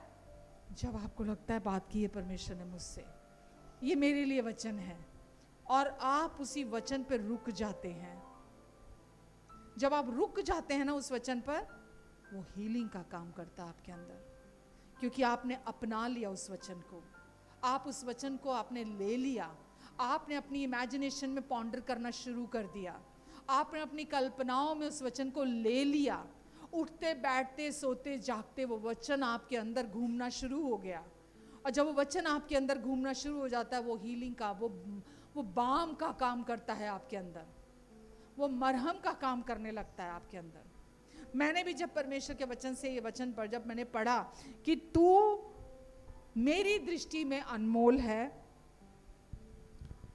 जब आपको लगता है बात की है परमेश्वर ने मुझसे, ये मेरे लिए वचन है, और आप उसी वचन पर रुक जाते हैं। जब आप रुक जाते हैं ना उस वचन पर, वो हीलिंग का काम करता है आपके अंदर, क्योंकि आपने अपना लिया उस वचन को, आप उस वचन को आपने ले लिया, आपने अपनी इमेजिनेशन में पॉन्डर करना शुरू कर दिया, आपने अपनी कल्पनाओं में उस वचन को ले लिया। उठते बैठते सोते जागते वो वचन आपके अंदर घूमना शुरू हो गया, और जब वो वचन आपके अंदर घूमना शुरू हो जाता है, वो हीलिंग का, वो बाम का काम करता है आपके अंदर, वो मरहम का काम करने लगता है आपके अंदर। मैंने भी जब परमेश्वर के वचन से ये वचन पर जब मैंने पढ़ा कि तू मेरी दृष्टि में अनमोल है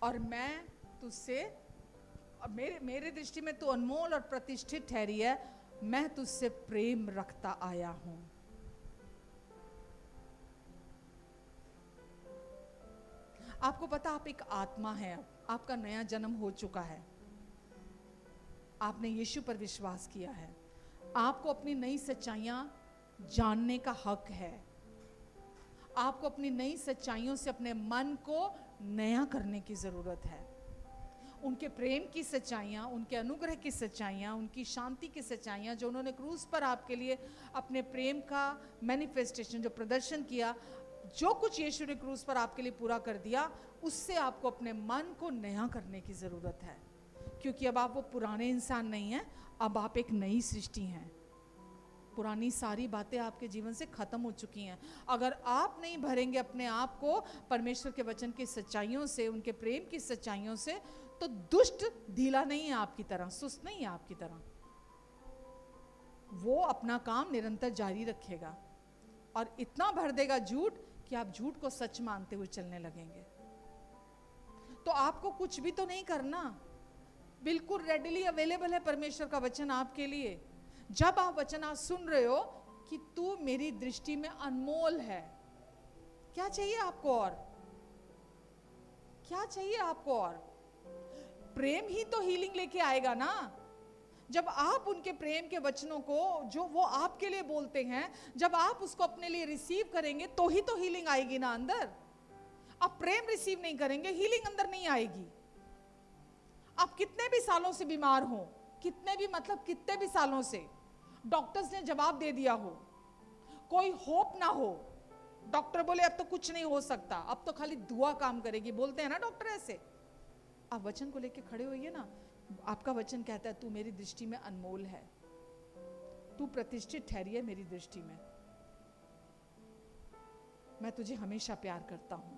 और मैं तुझसे, मेरे दृष्टि में तू अनमोल और प्रतिष्ठित ठहरी है, मैं तुझसे प्रेम रखता आया हूं। आपको पता, आप एक आत्मा है, आपका नया जन्म हो चुका है, आपने यीशु पर विश्वास किया है, आपको अपनी नई सच्चाइयां जानने का हक है, आपको अपनी नई सच्चाइयों से अपने मन को नया करने की जरूरत है। उनके प्रेम की सच्चाइयाँ, उनके अनुग्रह की सच्चाइयाँ, उनकी शांति की सच्चाइयाँ, जो उन्होंने क्रूस पर आपके लिए अपने प्रेम का मैनिफेस्टेशन, जो प्रदर्शन किया, जो कुछ यीशु ने क्रूस पर आपके लिए पूरा कर दिया, उससे आपको अपने मन को नया करने की ज़रूरत है, क्योंकि अब आप वो पुराने इंसान नहीं हैं, अब आप एक नई सृष्टि हैं। पुरानी सारी बातें आपके जीवन से खत्म हो चुकी हैं। अगर आप नहीं भरेंगे अपने आप को परमेश्वर के वचन की सच्चाइयों से, उनके प्रेम की सच्चाइयों से, तो दुष्ट ढीला नहीं है आपकी तरह, सुस्त नहीं है आपकी तरह, वो अपना काम निरंतर जारी रखेगा और इतना भर देगा झूठ कि आप झूठ को सच मानते हुए चलने लगेंगे। तो आपको कुछ भी तो नहीं करना, बिल्कुल रेडिली अवेलेबल है परमेश्वर का वचन आपके लिए। जब आप वचन आज सुन रहे हो कि तू मेरी दृष्टि में अनमोल है, क्या चाहिए आपको और? क्या चाहिए आपको और? प्रेम ही तो हीलिंग लेके आएगा ना। जब आप उनके प्रेम के वचनों को, जो वो आपके लिए बोलते हैं, जब आप उसको अपने लिए रिसीव करेंगे तो ही तो हीलिंग आएगी ना अंदर। आप प्रेम रिसीव नहीं करेंगे, हीलिंग अंदर नहीं आएगी। आप कितने भी सालों से बीमार हो, कितने भी सालों से डॉक्टर्स ने जवाब दे दिया हो, कोई होप ना हो, डॉक्टर बोले अब तो कुछ नहीं हो सकता, अब तो खाली दुआ काम करेगी, बोलते हैं ना डॉक्टर ऐसे। आप वचन को लेके खड़े होइए ना। आपका वचन कहता है तू मेरी दृष्टि में अनमोल है, तू प्रतिष्ठित ठहरी है मेरी दृष्टि में, मैं तुझे हमेशा प्यार करता हूं।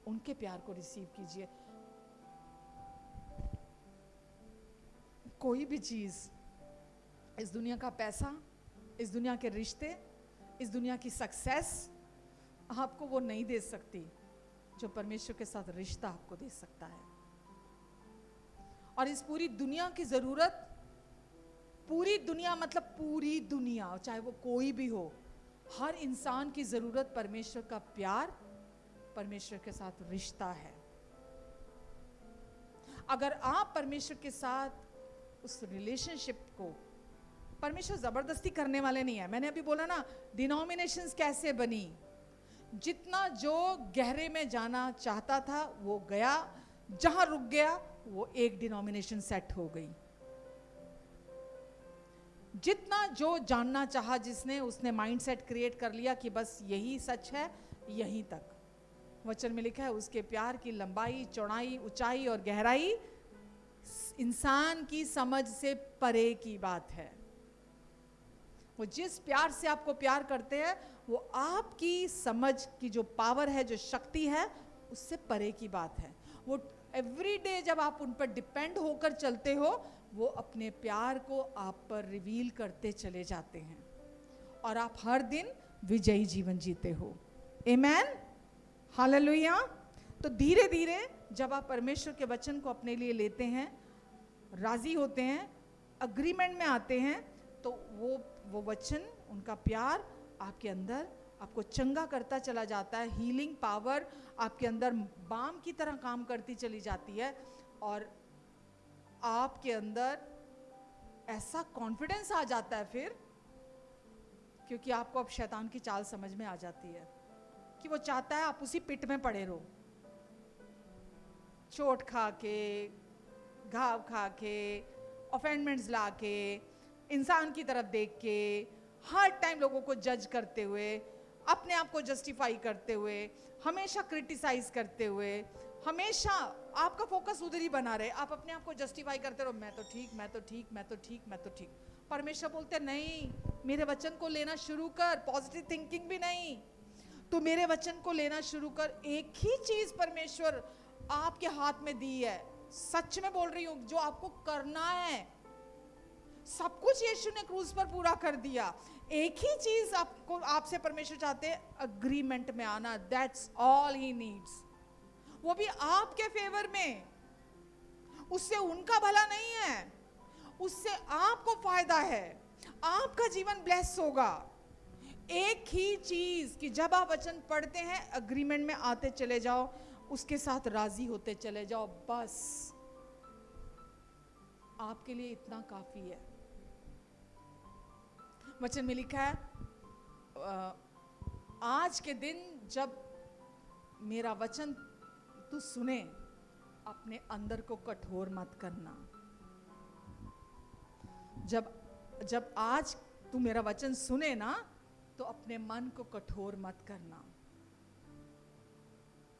उनके प्यार को रिसीव कीजिए। कोई भी चीज, इस दुनिया का पैसा, इस दुनिया के रिश्ते, इस दुनिया की सक्सेस आपको वो नहीं दे सकती जो परमेश्वर के साथ रिश्ता आपको दे सकता है। और इस पूरी दुनिया की जरूरत, पूरी दुनिया मतलब पूरी दुनिया, चाहे वो कोई भी हो, हर इंसान की जरूरत परमेश्वर का प्यार, परमेश्वर के साथ रिश्ता है। अगर आप परमेश्वर के साथ उस रिलेशनशिप को, परमेश्वर जबरदस्ती करने वाले नहीं है। मैंने अभी बोला ना, डिनोमिनेशंस कैसे बनी, जितना जो गहरे में जाना चाहता था वो गया, जहां रुक गया वो एक डिनोमिनेशन सेट हो गई। जितना जो जानना चाहा जिसने, उसने माइंडसेट क्रिएट कर लिया कि बस यही सच है, यहीं तक। वचन में लिखा है उसके प्यार की लंबाई, चौड़ाई, ऊंचाई और गहराई इंसान की समझ से परे की बात है। वो जिस प्यार से आपको प्यार करते हैं वो आपकी समझ की जो पावर है, जो शक्ति है, उससे परे की बात है। वो एवरी डे जब आप उन पर डिपेंड होकर चलते हो, वो अपने प्यार को आप पर रिवील करते चले जाते हैं और आप हर दिन विजयी जीवन जीते हो। आमेन, हालेलुया। तो धीरे धीरे जब आप परमेश्वर के वचन को अपने लिए लेते हैं, राजी होते हैं, अग्रीमेंट में आते हैं, तो वो वचन, उनका प्यार आपके अंदर आपको चंगा करता चला जाता है। हीलिंग पावर आपके अंदर बाम की तरह काम करती चली जाती है और आपके अंदर ऐसा कॉन्फिडेंस आ जाता है फिर, क्योंकि आपको अब शैतान की चाल समझ में आ जाती है कि वो चाहता है आप उसी पिट में पड़े रहो, चोट खा के, घाव खा के, ऑफेंडमेंट्स ला के, इंसान की तरफ देख के, हर टाइम लोगों को जज करते हुए, अपने आप को जस्टिफाई करते हुए, हमेशा क्रिटिसाइज करते हुए, हमेशा आपका फोकस उधर ही बना रहे। आप अपने आप को जस्टिफाई करते रहो, मैं तो ठीक, मैं तो ठीक, मैं तो ठीक, मैं तो ठीक। परमेश्वर बोलते नहीं, मेरे वचन को लेना शुरू कर। पॉजिटिव थिंकिंग भी नहीं, तू मेरे वचन को लेना शुरू कर। एक ही चीज परमेश्वर आपके हाथ में दी है, सच में बोल रही हूं, जो आपको करना है सब कुछ यीशु ने क्रूज पर पूरा कर दिया। एक ही चीज आपको, आपसे परमेश्वर चाहते हैं, अग्रीमेंट में आना। दैट्स ऑल ही नीड्स, वो भी आपके फेवर में। उससे उनका भला नहीं है, उससे आपको फायदा है, आपका जीवन ब्लेस होगा। एक ही चीज कि जब आप वचन पढ़ते हैं, अग्रीमेंट में आते चले जाओ, उसके साथ राजी होते चले जाओ, बस आपके लिए इतना काफी है। वचन में लिखा है, आज के दिन जब मेरा वचन तू सुने, अपने अंदर को कठोर मत करना। जब आज तू मेरा वचन सुने ना, तो अपने मन को कठोर मत करना,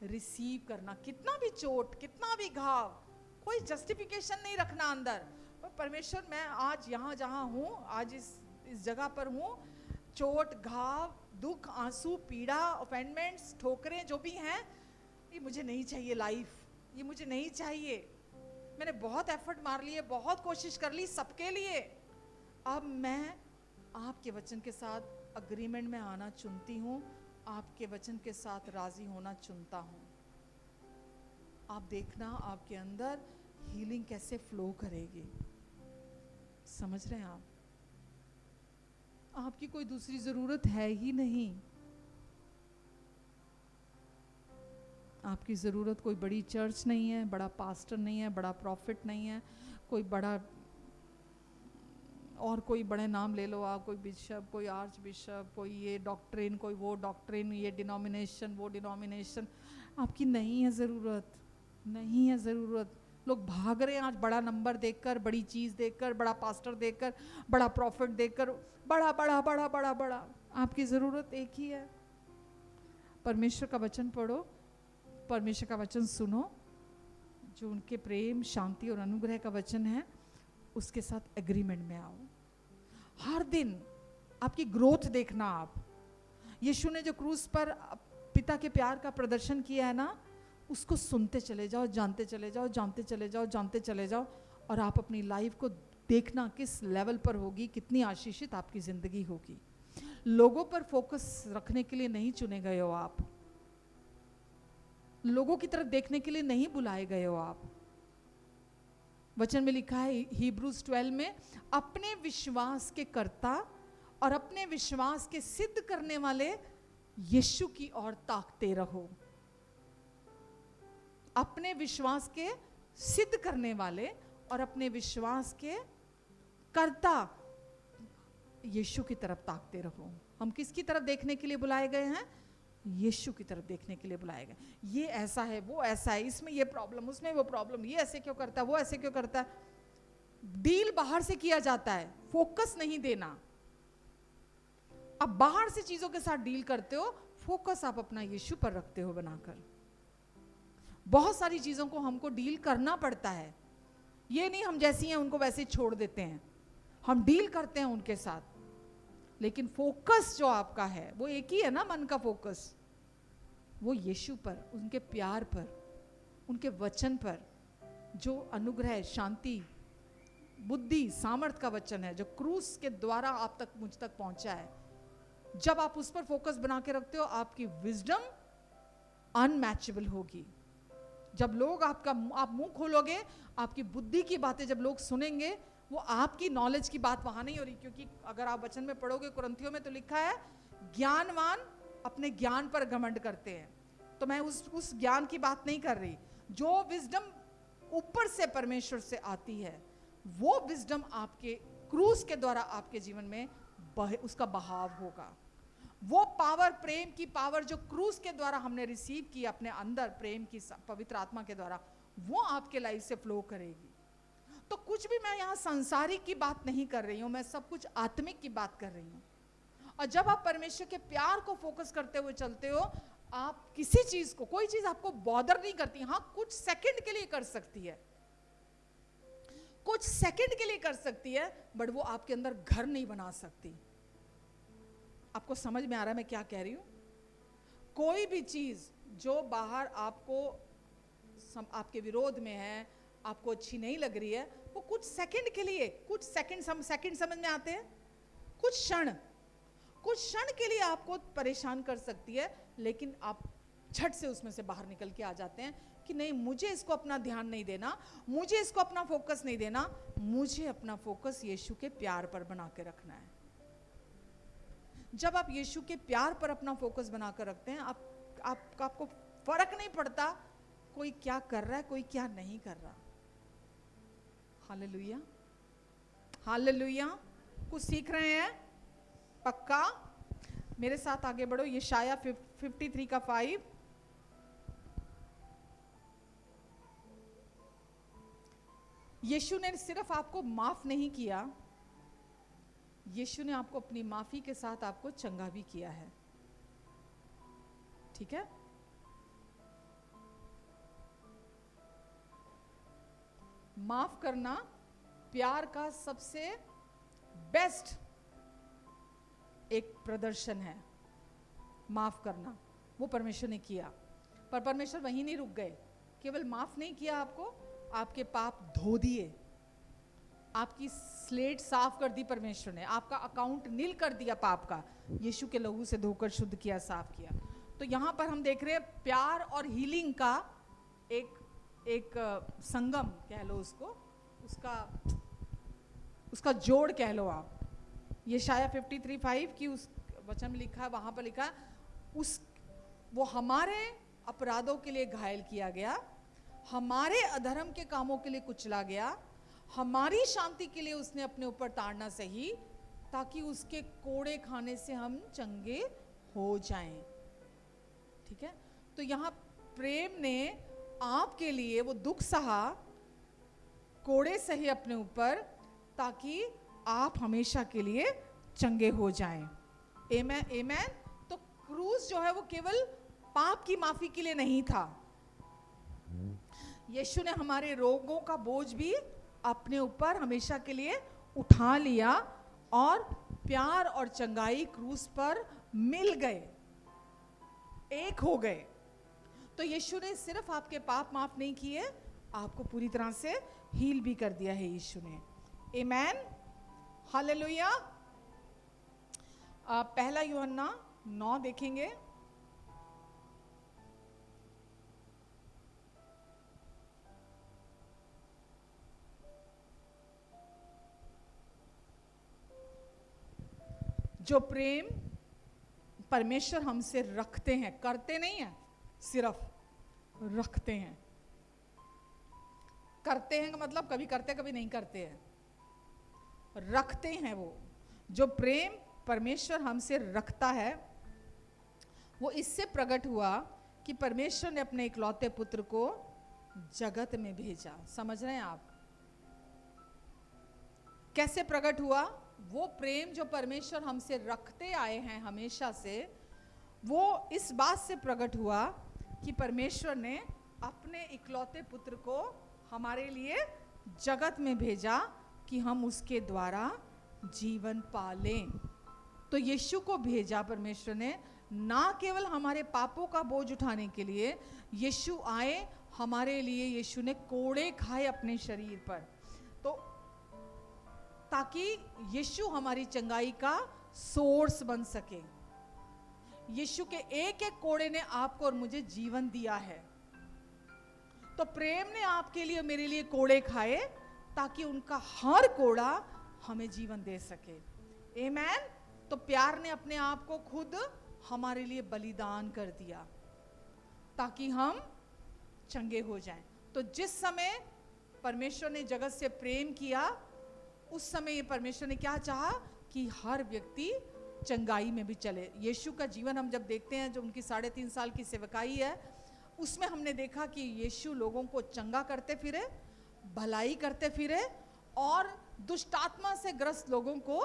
रिसीव करना। कितना भी चोट, कितना भी घाव, कोई जस्टिफिकेशन नहीं रखना अंदर। पर परमेश्वर, मैं आज यहाँ जहाँ हूँ, आज इस जगह पर हूँ, चोट, घाव, दुख, आंसू, पीड़ा, ऑफेंडमेंट्स, ठोकरें जो भी हैं, ये मुझे नहीं चाहिए। लाइफ ये मुझे नहीं चाहिए। मैंने बहुत एफर्ट मार लिए, बहुत कोशिश कर ली सबके लिए। अब मैं आपके वचन के साथ अग्रीमेंट में आना चुनती हूँ, आपके वचन के साथ राजी होना चुनता हूँ। आप देखना आपके अंदर हीलिंग कैसे फ्लो करेगी। समझ रहे हैं आप? आपकी कोई दूसरी जरूरत है ही नहीं। आपकी जरूरत कोई बड़ी चर्च नहीं है, बड़ा पास्टर नहीं है, बड़ा प्रॉफिट नहीं है, कोई बड़ा और कोई बड़े नाम ले लो आप, कोई बिशप, कोई आर्च बिशप, कोई ये डॉक्ट्रिन, कोई वो डॉक्ट्रिन, ये डिनोमिनेशन, वो डिनोमिनेशन। आपकी नहीं है ज़रूरत, नहीं है ज़रूरत। लोग भाग रहे हैं आज बड़ा नंबर देखकर, बड़ी चीज़ देखकर, बड़ा पास्टर देखकर, बड़ा प्रॉफिट देखकर, बड़ा बड़ा बड़ा बड़ा बड़ा। आपकी ज़रूरत एक ही है, परमेश्वर का वचन पढ़ो, परमेश्वर का वचन सुनो, जो उनके प्रेम, शांति और अनुग्रह का वचन है, उसके साथ एग्रीमेंट में आओ। हर दिन आपकी ग्रोथ देखना। आप यीशु ने जो क्रूस पर पिता के प्यार का प्रदर्शन किया है ना, उसको सुनते चले जाओ, जानते चले जाओ, जानते चले जाओ, जानते चले जाओ, और आप अपनी लाइफ को देखना किस लेवल पर होगी, कितनी आशीषित आपकी जिंदगी होगी। लोगों पर फोकस रखने के लिए नहीं चुने गए हो आप, लोगों की तरफ देखने के लिए नहीं बुलाए गए हो आप। वचन में लिखा है हिब्रूज 12 में, अपने विश्वास के कर्ता और अपने विश्वास के सिद्ध करने वाले यीशु की ओर ताकते रहो। अपने विश्वास के सिद्ध करने वाले और अपने विश्वास के कर्ता यीशु की तरफ ताकते रहो। हम किसकी तरफ देखने के लिए बुलाए गए हैं? यीशु की तरफ देखने के लिए बुलाए गए। ये ऐसा है, वो ऐसा है, इसमें ये प्रॉब्लम, उसमें वो प्रॉब्लम, ये ऐसे क्यों करता है, वो ऐसे क्यों करता है। डील बाहर से किया जाता है, फोकस नहीं देना। अब बाहर से चीजों के साथ डील करते हो, फोकस आप अपना यीशु पर रखते हो बनाकर। बहुत सारी चीजों को हमको डील करना पड़ता है, ये नहीं हम जैसी हैं उनको वैसे ही छोड़ देते हैं, हम डील करते हैं उनके साथ। लेकिन फोकस जो आपका है वो एक ही है ना, मन का फोकस, वो यीशु पर, उनके प्यार पर, उनके वचन पर, जो अनुग्रह, शांति, बुद्धि, सामर्थ का वचन है, जो क्रूस के द्वारा आप तक, मुझ तक पहुंचा है। जब आप उस पर फोकस बना के रखते हो, आपकी विजडम अनमैचेबल होगी। जब लोग आप मुंह खोलोगे, आपकी बुद्धि की बातें जब लोग सुनेंगे, वो आपकी नॉलेज की बात वहां नहीं हो रही। क्योंकि अगर आप वचन में पढ़ोगे कुरिन्थियों में, तो लिखा है ज्ञानवान अपने ज्ञान पर घमंड करते हैं। तो मैं उस ज्ञान की बात नहीं कर रही। जो विजडम ऊपर से परमेश्वर से आती है, वो विजडम आपके क्रूस के द्वारा आपके जीवन में उसका बहाव होगा। वो पावर, प्रेम की पावर जो क्रूस के द्वारा हमने रिसीव की अपने अंदर, प्रेम की पवित्र आत्मा के द्वारा, वो आपके लाइफ से फ्लो करेगी। तो कुछ भी मैं यहाँ सांसारिक की बात नहीं कर रही हूँ, मैं सब कुछ आत्मिक की बात कर रही हूँ। और जब आप परमेश्वर के प्यार को फोकस करते हुए चलते हो, आप किसी चीज को, कोई चीज आपको बॉदर नहीं करती। हाँ, कुछ सेकंड के लिए कर सकती है, कुछ सेकंड के लिए कर सकती है, बट वो आपके अंदर घर नहीं बना सकती। आपको समझ में आ रहा है मैं क्या कह रही हूं? कोई भी चीज जो बाहर आपको आपके विरोध में है, आपको अच्छी नहीं लग रही है, वो कुछ सेकंड के लिए, कुछ सेकंड समझ में आते हैं, कुछ क्षण के लिए आपको परेशान कर सकती है, लेकिन आप झट से उसमें से बाहर निकल के आ जाते हैं कि नहीं, मुझे इसको अपना ध्यान नहीं देना, मुझे इसको अपना फोकस नहीं देना, मुझे अपना फोकस यीशु के प्यार पर बना के रखना है। जब आप यीशु के प्यार पर अपना फोकस बनाकर रखते हैं, आपको फर्क नहीं पड़ता कोई क्या कर रहा है, कोई क्या नहीं कर रहा। Hallelujah, hallelujah. कुछ सीख रहे हैं? पक्का? मेरे साथ आगे बढ़ो। यशाया 53 का 5। यीशु ने सिर्फ आपको माफ नहीं किया, यीशु ने आपको अपनी माफी के साथ आपको चंगा भी किया है। ठीक है? माफ करना प्यार का सबसे बेस्ट एक प्रदर्शन है। माफ करना वो परमेश्वर ने किया, पर परमेश्वर वहीं नहीं रुक गए। केवल माफ नहीं किया, आपको आपके पाप धो दिए, आपकी स्लेट साफ कर दी परमेश्वर ने, आपका अकाउंट नील कर दिया पाप का, यीशु के लहू से धोकर शुद्ध किया, साफ किया। तो यहां पर हम देख रहे हैं प्यार और हीलिंग का एक संगम कह लो उसको, उसका जोड़ कह लो आप। यशाया 53:5 की उस वचन में लिखा है, वहां पर लिखा वो हमारे अपराधों के लिए घायल किया गया, हमारे अधर्म के कामों के लिए कुचला गया, हमारी शांति के लिए उसने अपने ऊपर ताड़ना सही, ताकि उसके कोड़े खाने से हम चंगे हो जाएं। ठीक है? तो यहां प्रेम ने आपके लिए वो दुख सहा, कोड़े सही अपने ऊपर, ताकि आप हमेशा के लिए चंगे हो जाएं। आमेन, आमेन। तो क्रूस जो है वो केवल पाप की माफी के लिए नहीं था, यीशु ने हमारे रोगों का बोझ भी अपने ऊपर हमेशा के लिए उठा लिया और प्यार और चंगाई क्रूस पर मिल गए, एक हो गए। तो यीशु ने सिर्फ आपके पाप माफ नहीं किए, आपको पूरी तरह से हील भी कर दिया है यीशु ने। आमेन, हालेलुया। पहला यूहन्ना 9 देखेंगे। जो प्रेम परमेश्वर हमसे रखते हैं, करते नहीं हैं, सिर्फ रखते हैं। करते हैं का मतलब कभी करते कभी नहीं करते हैं, रखते हैं। वो जो प्रेम परमेश्वर हमसे रखता है वो इससे प्रकट हुआ कि परमेश्वर ने अपने इकलौते पुत्र को जगत में भेजा। समझ रहे हैं आप? कैसे प्रकट हुआ? वो प्रेम जो परमेश्वर हमसे रखते आए हैं हमेशा से, वो इस बात से प्रकट हुआ कि परमेश्वर ने अपने इकलौते पुत्र को हमारे लिए जगत में भेजा कि हम उसके द्वारा जीवन पालें। तो यीशु को भेजा परमेश्वर ने, ना केवल हमारे पापों का बोझ उठाने के लिए। यीशु आए हमारे लिए, यीशु ने कोड़े खाए अपने शरीर पर, तो ताकि यीशु हमारी चंगाई का सोर्स बन सके। यीशु के एक एक कोड़े ने आपको और मुझे जीवन दिया है। तो प्रेम ने आपके लिए मेरे लिए कोड़े खाए ताकि उनका हर कोड़ा हमें जीवन दे सके। आमेन। तो प्यार ने अपने आप को खुद हमारे लिए बलिदान कर दिया ताकि हम चंगे हो जाएं। तो जिस समय परमेश्वर ने जगत से प्रेम किया, उस समय परमेश्वर ने क्या चाहा कि हर व्यक्ति चंगाई में भी चले। यीशु का जीवन हम जब देखते हैं, जो उनकी 3.5 साल की सेवकाई है, उसमें हमने देखा कि यीशु लोगों को चंगा करते फिरे, भलाई करते फिरे और दुष्ट आत्मा से ग्रस्त लोगों को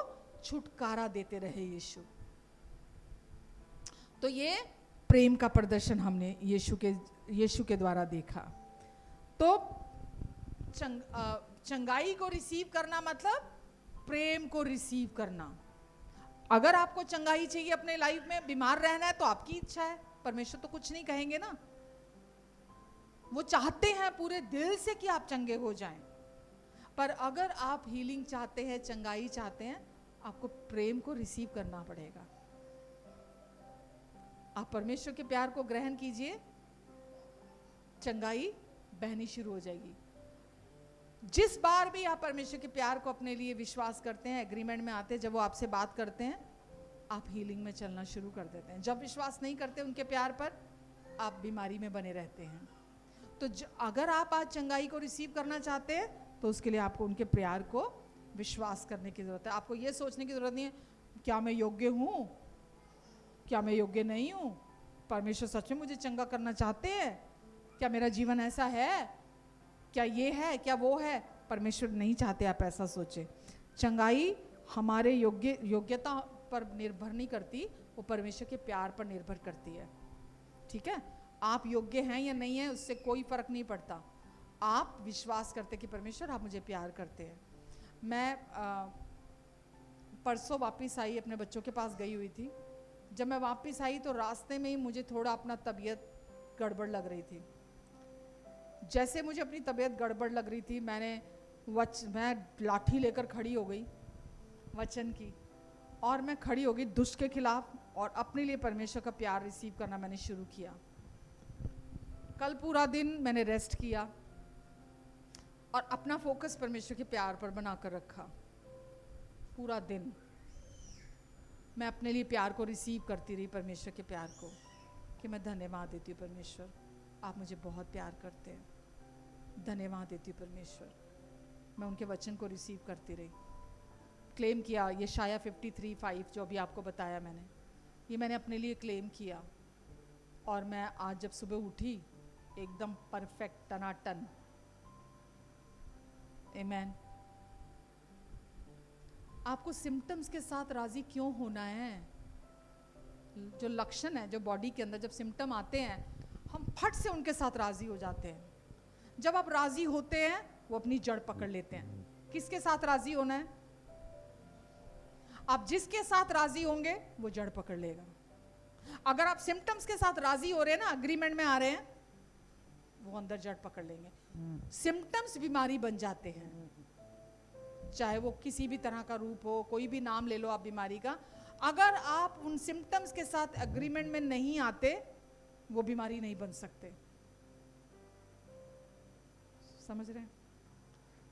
छुटकारा देते रहे यीशु। तो ये प्रेम का प्रदर्शन हमने यीशु के द्वारा देखा। तो चंगाई को रिसीव करना मतलब प्रेम को रिसीव करना। अगर आपको चंगाई चाहिए अपने लाइफ में, बीमार रहना है तो आपकी इच्छा है, परमेश्वर तो कुछ नहीं कहेंगे ना। वो चाहते हैं पूरे दिल से कि आप चंगे हो जाएं। पर अगर आप हीलिंग चाहते हैं, चंगाई चाहते हैं, आपको प्रेम को रिसीव करना पड़ेगा। आप परमेश्वर के प्यार को ग्रहण कीजिए, चंगाई बहनी शुरू हो जाएगी। जिस बार भी आप परमेश्वर के प्यार को अपने लिए विश्वास करते हैं, एग्रीमेंट में आते हैं, जब वो आपसे बात करते हैं, आप हीलिंग में चलना शुरू कर देते हैं। जब विश्वास नहीं करते उनके प्यार पर, आप बीमारी में बने रहते हैं। तो अगर आप आज चंगाई को रिसीव करना चाहते हैं तो उसके लिए आपको उनके प्यार को विश्वास करने की ज़रूरत है। आपको ये सोचने की ज़रूरत नहीं है क्या मैं योग्य हूँ, क्या मैं योग्य नहीं हूँ, परमेश्वर सच में मुझे चंगा करना चाहते हैं, क्या मेरा जीवन ऐसा है, क्या ये है, क्या वो है। परमेश्वर नहीं चाहते आप ऐसा सोचें। चंगाई हमारे योग्यता पर निर्भर नहीं करती, वो परमेश्वर के प्यार पर निर्भर करती है। ठीक है, आप योग्य हैं या नहीं है उससे कोई फर्क नहीं पड़ता। आप विश्वास करते कि परमेश्वर आप मुझे प्यार करते हैं। मैं परसों वापस आई, अपने बच्चों के पास गई हुई थी। जब मैं वापस आई तो रास्ते में ही मुझे थोड़ा अपना तबीयत गड़बड़ लग रही थी। जैसे मुझे अपनी तबीयत गड़बड़ लग रही थी, मैं लाठी लेकर खड़ी हो गई वचन की, और मैं खड़ी हो गई दुष्ट के खिलाफ, और अपने लिए परमेश्वर का प्यार रिसीव करना मैंने शुरू किया। कल पूरा दिन मैंने रेस्ट किया और अपना फोकस परमेश्वर के प्यार पर बनाकर रखा। पूरा दिन मैं अपने लिए प्यार को रिसीव करती रही, परमेश्वर के प्यार को, कि मैं धन्यवाद देती हूँ परमेश्वर, आप मुझे बहुत प्यार करते हैं। धन्यवाद देती हूँ परमेश्वर। मैं उनके वचन को रिसीव करती रही, क्लेम किया। ये शाया 53:5 जो अभी आपको बताया मैंने, ये मैंने अपने लिए क्लेम किया। और मैं आज जब सुबह उठी एकदम परफेक्ट, टनाटन। आमेन। आपको सिम्टम्स के साथ राजी क्यों होना है? जो लक्षण है, जो बॉडी के अंदर जब सिम्टम आते हैं, हम फट से उनके साथ राजी हो जाते हैं। जब आप राजी होते हैं वो अपनी जड़ पकड़ लेते हैं। किसके साथ राजी होना है? आप जिसके साथ राजी होंगे वो जड़ पकड़ लेगा। अगर आप सिम्टम्स के साथ राजी हो रहे हैं ना, अग्रीमेंट में आ रहे हैं, वो अंदर जड़ पकड़ लेंगे। सिम्टम्स बीमारी बन जाते हैं, चाहे वो किसी भी तरह का रूप हो, कोई भी नाम ले लो आप बीमारी का। अगर आप उन सिम्टम्स के साथ एग्रीमेंट में नहीं आते, वो बीमारी नहीं बन सकते। समझ रहे हैं?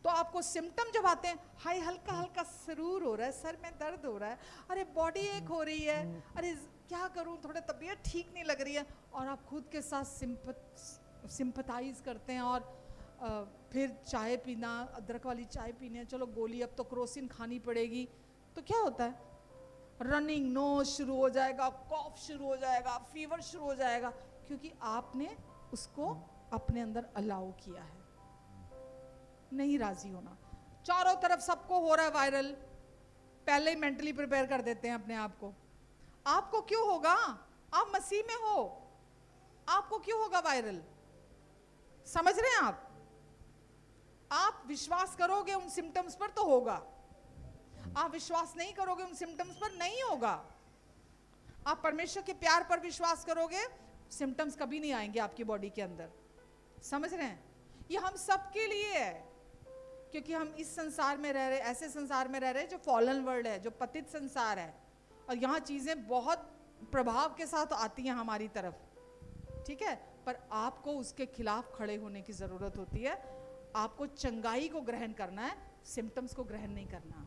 तो आपको सिम्टम जब आते हैं, हाय हल्का हल्का सरूर हो रहा है, सर में दर्द हो रहा है, अरे बॉडी एक हो रही है, अरे क्या करूं, थोड़ा तबीयत ठीक नहीं लग रही है, और आप खुद के साथ सिंपथाइज करते हैं और फिर चाय पीना, अदरक वाली चाय पीनी है, चलो गोली अब तो क्रोसिन खानी पड़ेगी, तो क्या होता है? रनिंग नोज शुरू हो जाएगा, कॉफ शुरू हो जाएगा, फीवर शुरू हो जाएगा, क्योंकि आपने उसको अपने अंदर अलाउ किया है। नहीं राजी होना, चारों तरफ सबको हो रहा है वायरल, पहले ही मेंटली प्रिपेयर कर देते हैं अपने आप को। आपको क्यों होगा? आप मसीह में हो, आपको क्यों होगा वायरल? समझ रहे हैं आप? आप विश्वास करोगे उन सिम्टम्स पर तो होगा, आप विश्वास नहीं करोगे उन सिम्टम्स पर नहीं होगा। आप परमेश्वर के प्यार पर विश्वास करोगे, सिम्टम्स कभी नहीं आएंगे आपकी बॉडी के अंदर। समझ रहे हैं? ये हम सबके लिए है, क्योंकि हम इस संसार में रह रहे, ऐसे संसार में रह रहे जो फॉलन वर्ल्ड है, जो पतित संसार है, और यहाँ चीजें बहुत प्रभाव के साथ आती हैं हमारी तरफ, ठीक है? पर आपको उसके खिलाफ खड़े होने की जरूरत होती है। आपको चंगाई को ग्रहण करना है, सिम्टम्स को ग्रहण नहीं करना।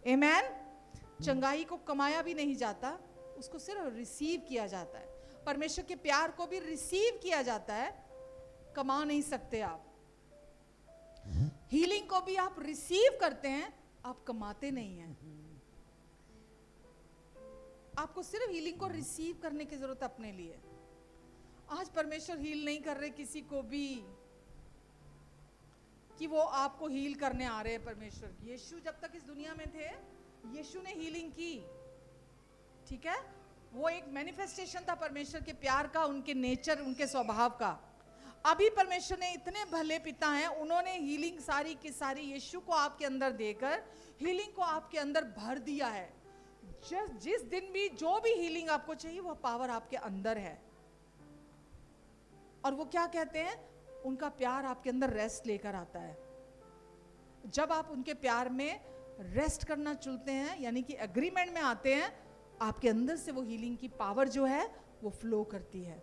आमेन। चंगाई को कमाया भी नहीं जाता, उसको सिर्फ रिसीव किया जाता है। परमेश्वर के प्यार को भी रिसीव किया जाता है, कमा नहीं सकते आप। हीलिंग को भी आप रिसीव करते हैं, आप कमाते नहीं हैं। आपको सिर्फ हीलिंग को रिसीव करने की जरूरत है अपने लिए। आज परमेश्वर हील नहीं कर रहे किसी को भी कि वो आपको हील करने आ रहे हैं। परमेश्वर की, यीशु जब तक इस दुनिया में थे, यीशु ने हीलिंग की, ठीक है? वो एक मैनिफेस्टेशन था परमेश्वर के प्यार का, उनके नेचर, उनके स्वभाव का। अभी परमेश्वर ने इतने भले पिता हैं, उन्होंने हीलिंग सारी की सारी यीशु को आपके अंदर देकर हीलिंग को आपके अंदर भर दिया है। जिस दिन भी जो भी हीलिंग आपको चाहिए, वो पावर आपके अंदर है। और वो क्या कहते हैं? उनका प्यार आपके अंदर रेस्ट लेकर आता है। जब आप उनके प्यार में रेस्ट करना चुनते हैं, यानी कि एग्रीमेंट में आते हैं, आपके अंदर से वो हीलिंग की पावर जो है वो फ्लो करती है।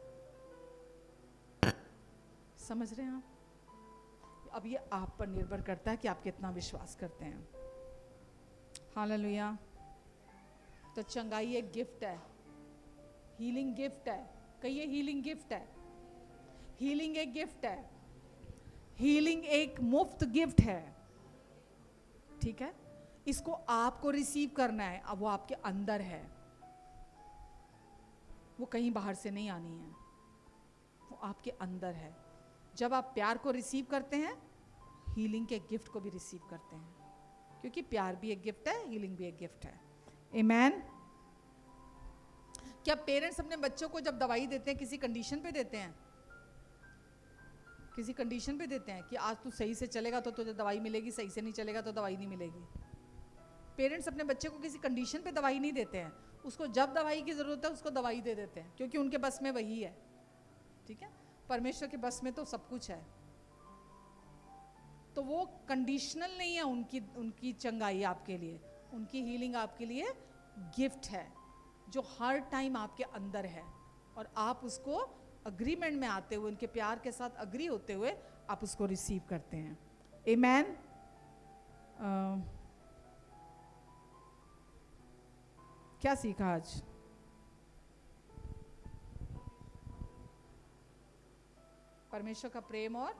समझ रहे हैं आप? अब ये आप पर निर्भर करता है कि आप कितना विश्वास करते हैं। हालेलुया। तो चंगाई एक गिफ्ट है, हीलिंग गिफ्ट है। कहिए हीलिंग गिफ्ट है। हीलिंग एक गिफ्ट है, हीलिंग एक मुफ्त गिफ्ट है, ठीक है? इसको आपको रिसीव करना है। अब वो आपके अंदर है, वो कहीं बाहर से नहीं आनी है, वो आपके अंदर है। जब आप प्यार को रिसीव करते हैं, हीलिंग के गिफ्ट को भी रिसीव करते हैं, क्योंकि प्यार भी एक गिफ्ट है, हीलिंग भी एक गिफ्ट है। आमेन। क्या पेरेंट्स अपने बच्चों को जब दवाई देते हैं किसी कंडीशन पे देते हैं? किसी कंडीशन पे देते हैं कि आज तू सही से चलेगा तो तुझे दवाई मिलेगी, सही से नहीं चलेगा तो दवाई नहीं मिलेगी। पेरेंट्स अपने बच्चे को किसी कंडीशन पे दवाई नहीं देते हैं, उसको जब दवाई की जरूरत है उसको दवाई दे देते हैं, क्योंकि उनके बस में वही है, ठीक है? परमेश्वर के बस में तो सब कुछ है। तो वो कंडीशनल नहीं है उनकी चंगाई आपके लिए, उनकी हीलिंग आपके लिए गिफ्ट है, जो हर टाइम आपके अंदर है। और आप उसको अग्रीमेंट में आते हुए, उनके प्यार के साथ अग्री होते हुए आप उसको रिसीव करते हैं। आमेन। क्या सीखा आज? परमेश्वर का प्रेम, और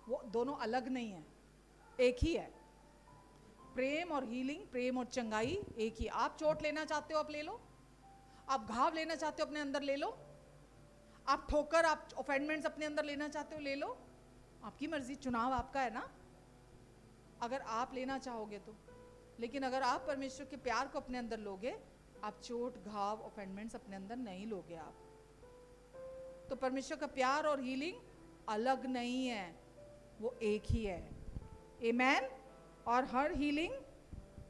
वो दोनों अलग नहीं है, एक ही है। प्रेम और हीलिंग, प्रेम और चंगाई एक ही। आप चोट लेना चाहते हो, आप ले लो। आप घाव लेना चाहते हो, अपने अंदर ले लो। आप ठोकर, आप ऑफेंडमेंट्स अपने अंदर लेना चाहते हो, ले लो। आपकी मर्जी, चुनाव आपका है ना, अगर आप लेना चाहोगे तो। लेकिन अगर आप परमेश्वर के प्यार को अपने अंदर लोगे, आप चोट, घाव, ऑफेंडमेंट्स अपने अंदर नहीं लोगे आप। तो परमेश्वर का प्यार और हीलिंग अलग नहीं है, वो एक ही है। आमेन। और हर हीलिंग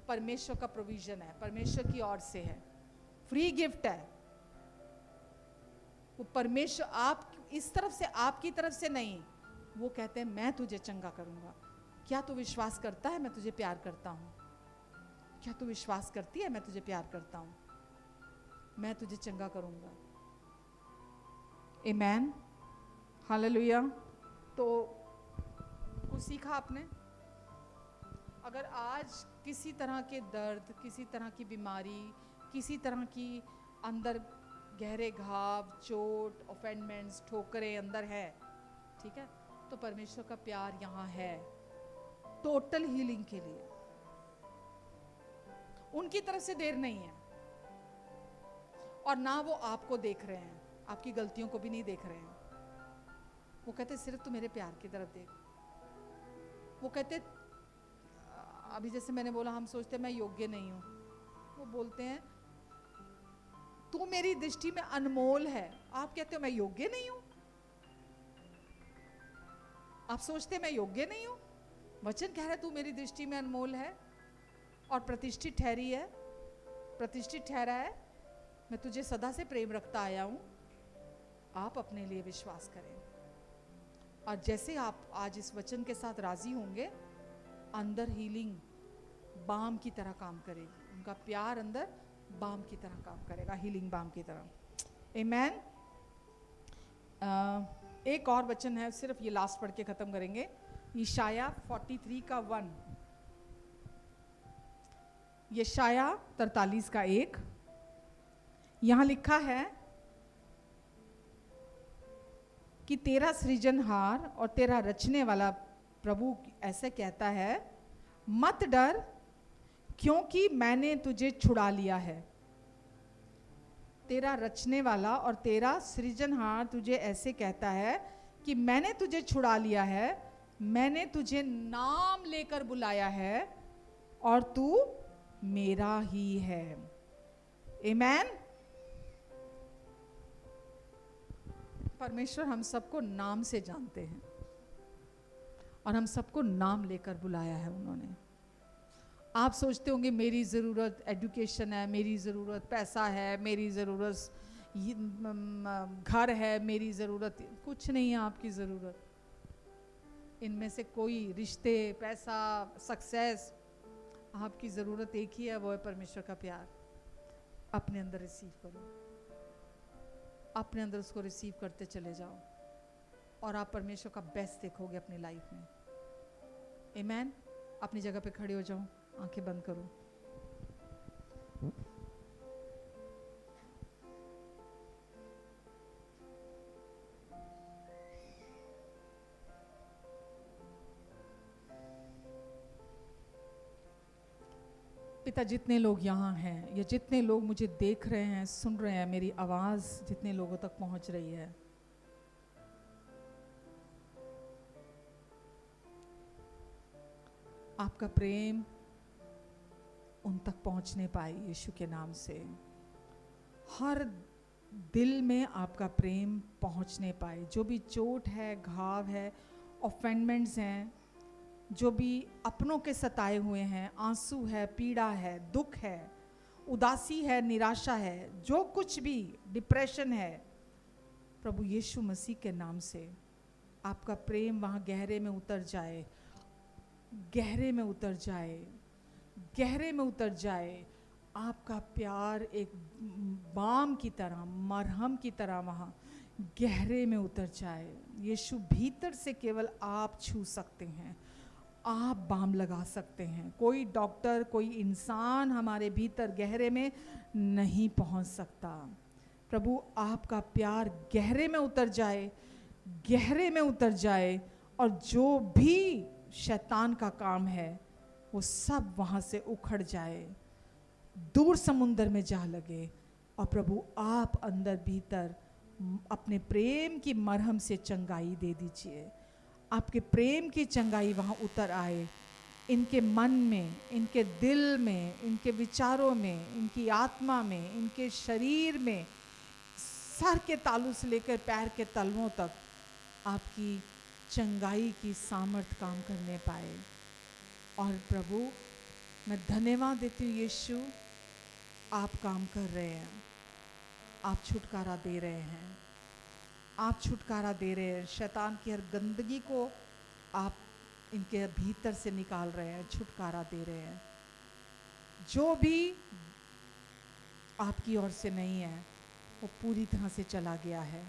परमेश्वर का प्रोविजन है, परमेश्वर की ओर से है, फ्री गिफ्ट है वो। परमेश्वर आप इस तरफ से, आपकी तरफ से नहीं। वो कहते हैं मैं तुझे चंगा करूंगा। क्या तू विश्वास करता है मैं तुझे प्यार करता हूं? क्या तू विश्वास करती है मैं तुझे प्यार करता हूं? मैं तुझे चंगा करूंगा। आमेन, हालेलुया। तो कुछ सीखा आपने? अगर आज किसी तरह के दर्द, किसी तरह की बीमारी, किसी तरह की अंदर गहरे घाव, चोट, ऑफेंडमेंट्स, ठोकरें अंदर है, ठीक है, तो परमेश्वर का प्यार यहाँ है टोटल हीलिंग के लिए। उनकी तरफ से देर नहीं है, और ना वो आपको देख रहे हैं, आपकी गलतियों को भी नहीं देख रहे हैं। वो कहते सिर्फ तू मेरे प्यार की तरफ देख। वो कहते, अभी जैसे मैंने बोला, हम सोचते मैं योग्य नहीं हूं, वो बोलते हैं तू मेरी दृष्टि में अनमोल है। आप कहते हो मैं योग्य नहीं हूं? आप सोचते मैं योग्य नहीं हूं? वचन कह रहा है तू मेरी दृष्टि में अनमोल है और प्रतिष्ठित ठहरी है, प्रतिष्ठित ठहरा है। मैं तुझे सदा से प्रेम रखता आया हूं। आप अपने लिए विश्वास करें, और जैसे आप आज इस वचन के साथ राजी होंगे, अंदर हीलिंग बाम की तरह काम करेगी। उनका प्यार अंदर बाम की तरह काम करेगा, हीलिंग बाम की तरह। आमेन। एक और वचन है, सिर्फ ये लास्ट पढ़ के खत्म करेंगे। यशाया 43 का 1, यशाया 43 का 1, यहां लिखा है कि तेरा सृजनहार और तेरा रचने वाला प्रभु ऐसे कहता है, मत डर क्योंकि मैंने तुझे छुड़ा लिया है। तेरा रचने वाला और तेरा सृजनहार तुझे ऐसे कहता है कि मैंने तुझे छुड़ा लिया है, मैंने तुझे नाम लेकर बुलाया है और तू मेरा ही है। आमेन। परमेश्वर हम सबको नाम से जानते हैं और हम सबको नाम लेकर बुलाया है उन्होंने। आप सोचते होंगे मेरी ज़रूरत एजुकेशन है, मेरी ज़रूरत पैसा है, मेरी ज़रूरत घर है, मेरी ज़रूरत कुछ नहीं है। आपकी ज़रूरत इनमें से कोई, रिश्ते, पैसा, सक्सेस, आपकी ज़रूरत एक ही है, वो है परमेश्वर का प्यार। अपने अंदर रिसीव करो, अपने अंदर उसको रिसीव करते चले जाओ और आप परमेश्वर का बेस्ट देखोगे अपनी लाइफ में। आमेन। अपनी जगह पे खड़े हो जाओ, आंखें बंद करो। पिता, जितने लोग यहाँ हैं या जितने लोग मुझे देख रहे हैं, सुन रहे हैं, मेरी आवाज़ जितने लोगों तक पहुँच रही है, आपका प्रेम उन तक पहुँच नहीं पाए यीशु के नाम से। हर दिल में आपका प्रेम पहुँच नहीं पाए। जो भी चोट है, घाव है, ऑफेंडमेंट्स हैं, जो भी अपनों के सताए हुए हैं, आंसू है, पीड़ा है, दुख है, उदासी है, निराशा है, जो कुछ भी डिप्रेशन है, प्रभु यीशु मसीह के नाम से आपका प्रेम वहाँ गहरे में उतर जाए, गहरे में उतर जाए, गहरे में उतर जाए। आपका प्यार एक बाम की तरह, मरहम की तरह वहाँ गहरे में उतर जाए। यीशु, भीतर से केवल आप छू सकते हैं, आप बाम लगा सकते हैं। कोई डॉक्टर, कोई इंसान हमारे भीतर गहरे में नहीं पहुंच सकता। प्रभु, आपका प्यार गहरे में उतर जाए, गहरे में उतर जाए, और जो भी शैतान का काम है वो सब वहाँ से उखड़ जाए, दूर समुंदर में जा लगे। और प्रभु, आप अंदर भीतर अपने प्रेम की मरहम से चंगाई दे दीजिए। आपके प्रेम की चंगाई वहाँ उतर आए, इनके मन में, इनके दिल में, इनके विचारों में, इनकी आत्मा में, इनके शरीर में, सर के तालू से लेकर पैर के तलवों तक आपकी चंगाई की सामर्थ काम करने पाए। और प्रभु, मैं धन्यवाद देती हूँ यीशु, आप काम कर रहे हैं, आप छुटकारा दे रहे हैं, आप छुटकारा दे रहे हैं। शैतान की हर गंदगी को आप इनके भीतर से निकाल रहे हैं, छुटकारा दे रहे हैं। जो भी आपकी ओर से नहीं है वो पूरी तरह से चला गया है,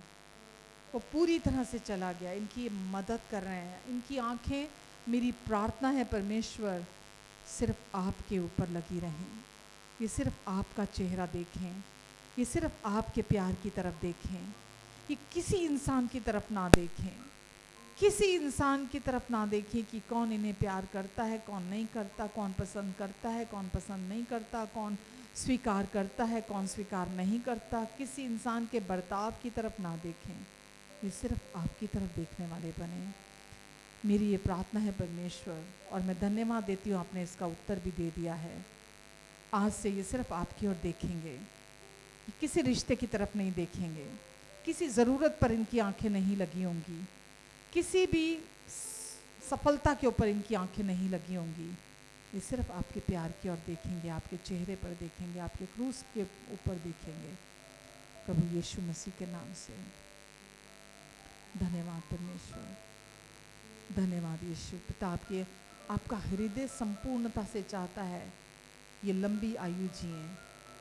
वो पूरी तरह से चला गया। इनकी मदद कर रहे हैं, इनकी आंखें, मेरी प्रार्थना है परमेश्वर, सिर्फ आपके ऊपर लगी रहें। ये सिर्फ आपका चेहरा देखें, ये सिर्फ आपके प्यार की तरफ देखें, ये किसी इंसान की तरफ ना देखें, किसी इंसान की तरफ ना देखें कि कौन इन्हें प्यार करता है, कौन नहीं करता, कौन पसंद करता है, कौन पसंद नहीं करता, कौन स्वीकार करता है, कौन स्वीकार नहीं करता। किसी इंसान के बर्ताव की तरफ ना देखें, ये सिर्फ आपकी तरफ देखने वाले बने। मेरी ये प्रार्थना है परमेश्वर, और मैं धन्यवाद देती हूँ आपने इसका उत्तर भी दे दिया है। आज से ये सिर्फ आपकी ओर देखेंगे, किसी रिश्ते की तरफ नहीं देखेंगे, किसी ज़रूरत पर इनकी आंखें नहीं लगी होंगी, किसी भी सफलता के ऊपर इनकी आंखें नहीं लगी होंगी। ये सिर्फ आपके प्यार की ओर देखेंगे, आपके चेहरे पर देखेंगे, आपके क्रूस के ऊपर देखेंगे। प्रभु यीशु मसीह के नाम से धन्यवाद परमेश्वर, धन्यवाद यीशु। पिता आपका हृदय संपूर्णता से चाहता है ये लंबी आयु जिए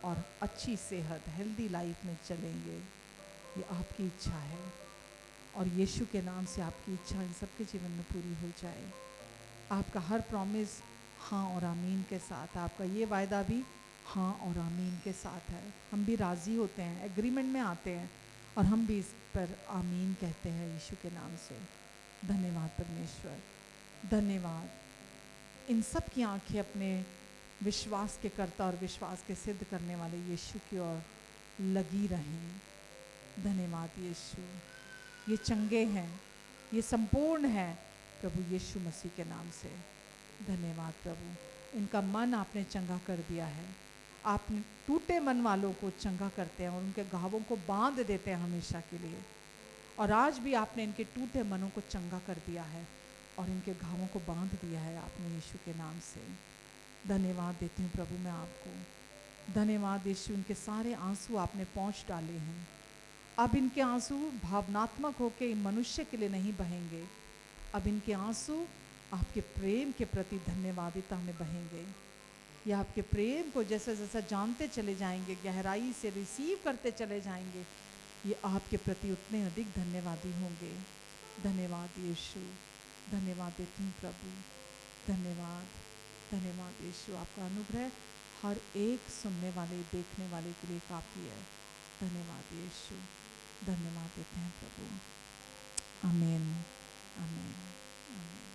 और अच्छी सेहत, हेल्दी लाइफ में चलेंगे, ये आपकी इच्छा है। और यीशु के नाम से आपकी इच्छा इन सबके जीवन में पूरी हो जाए। आपका हर प्रॉमिस हाँ और आमीन के साथ, आपका ये वायदा भी हाँ और आमीन के साथ है। हम भी राज़ी होते हैं, एग्रीमेंट में आते हैं, और हम भी इस पर आमीन कहते हैं यीशु के नाम से। धन्यवाद परमेश्वर, धन्यवाद। इन सब की आंखें अपने विश्वास के कर्ता और विश्वास के सिद्ध करने वाले यीशु की ओर लगी रहें। धन्यवाद यीशु, ये चंगे हैं, ये संपूर्ण है प्रभु यीशु मसीह के नाम से। धन्यवाद प्रभु, इनका मन आपने चंगा कर दिया है। आपने टूटे मन वालों को चंगा करते हैं और उनके घावों को बांध देते हैं हमेशा के लिए। और आज भी आपने इनके टूटे मनों को चंगा कर दिया है और इनके घावों को बांध दिया है आपने यीशु के नाम से। धन्यवाद देती हूँ प्रभु मैं आपको। धन्यवाद यीशु, इनके सारे आंसू आपने पहुँच डाले हैं। अब इनके आंसू भावनात्मक होकर मनुष्य के लिए नहीं बहेंगे, अब इनके आंसू आपके प्रेम के प्रति धन्यवादिता में बहेंगे। ये आपके प्रेम को जैसे जैसा जानते चले जाएंगे, गहराई से रिसीव करते चले जाएंगे, ये आपके प्रति उतने अधिक धन्यवादी होंगे। धन्यवाद यीशु, धन्यवाद देती हूँ प्रभु, धन्यवाद, धन्यवाद यीशु। आपका अनुग्रह हर एक सुनने वाले, देखने वाले के लिए काफ़ी है। धन्यवाद यीशु, धन्यवाद देते हैं प्रभु। आमीन, आमीन, आमीन।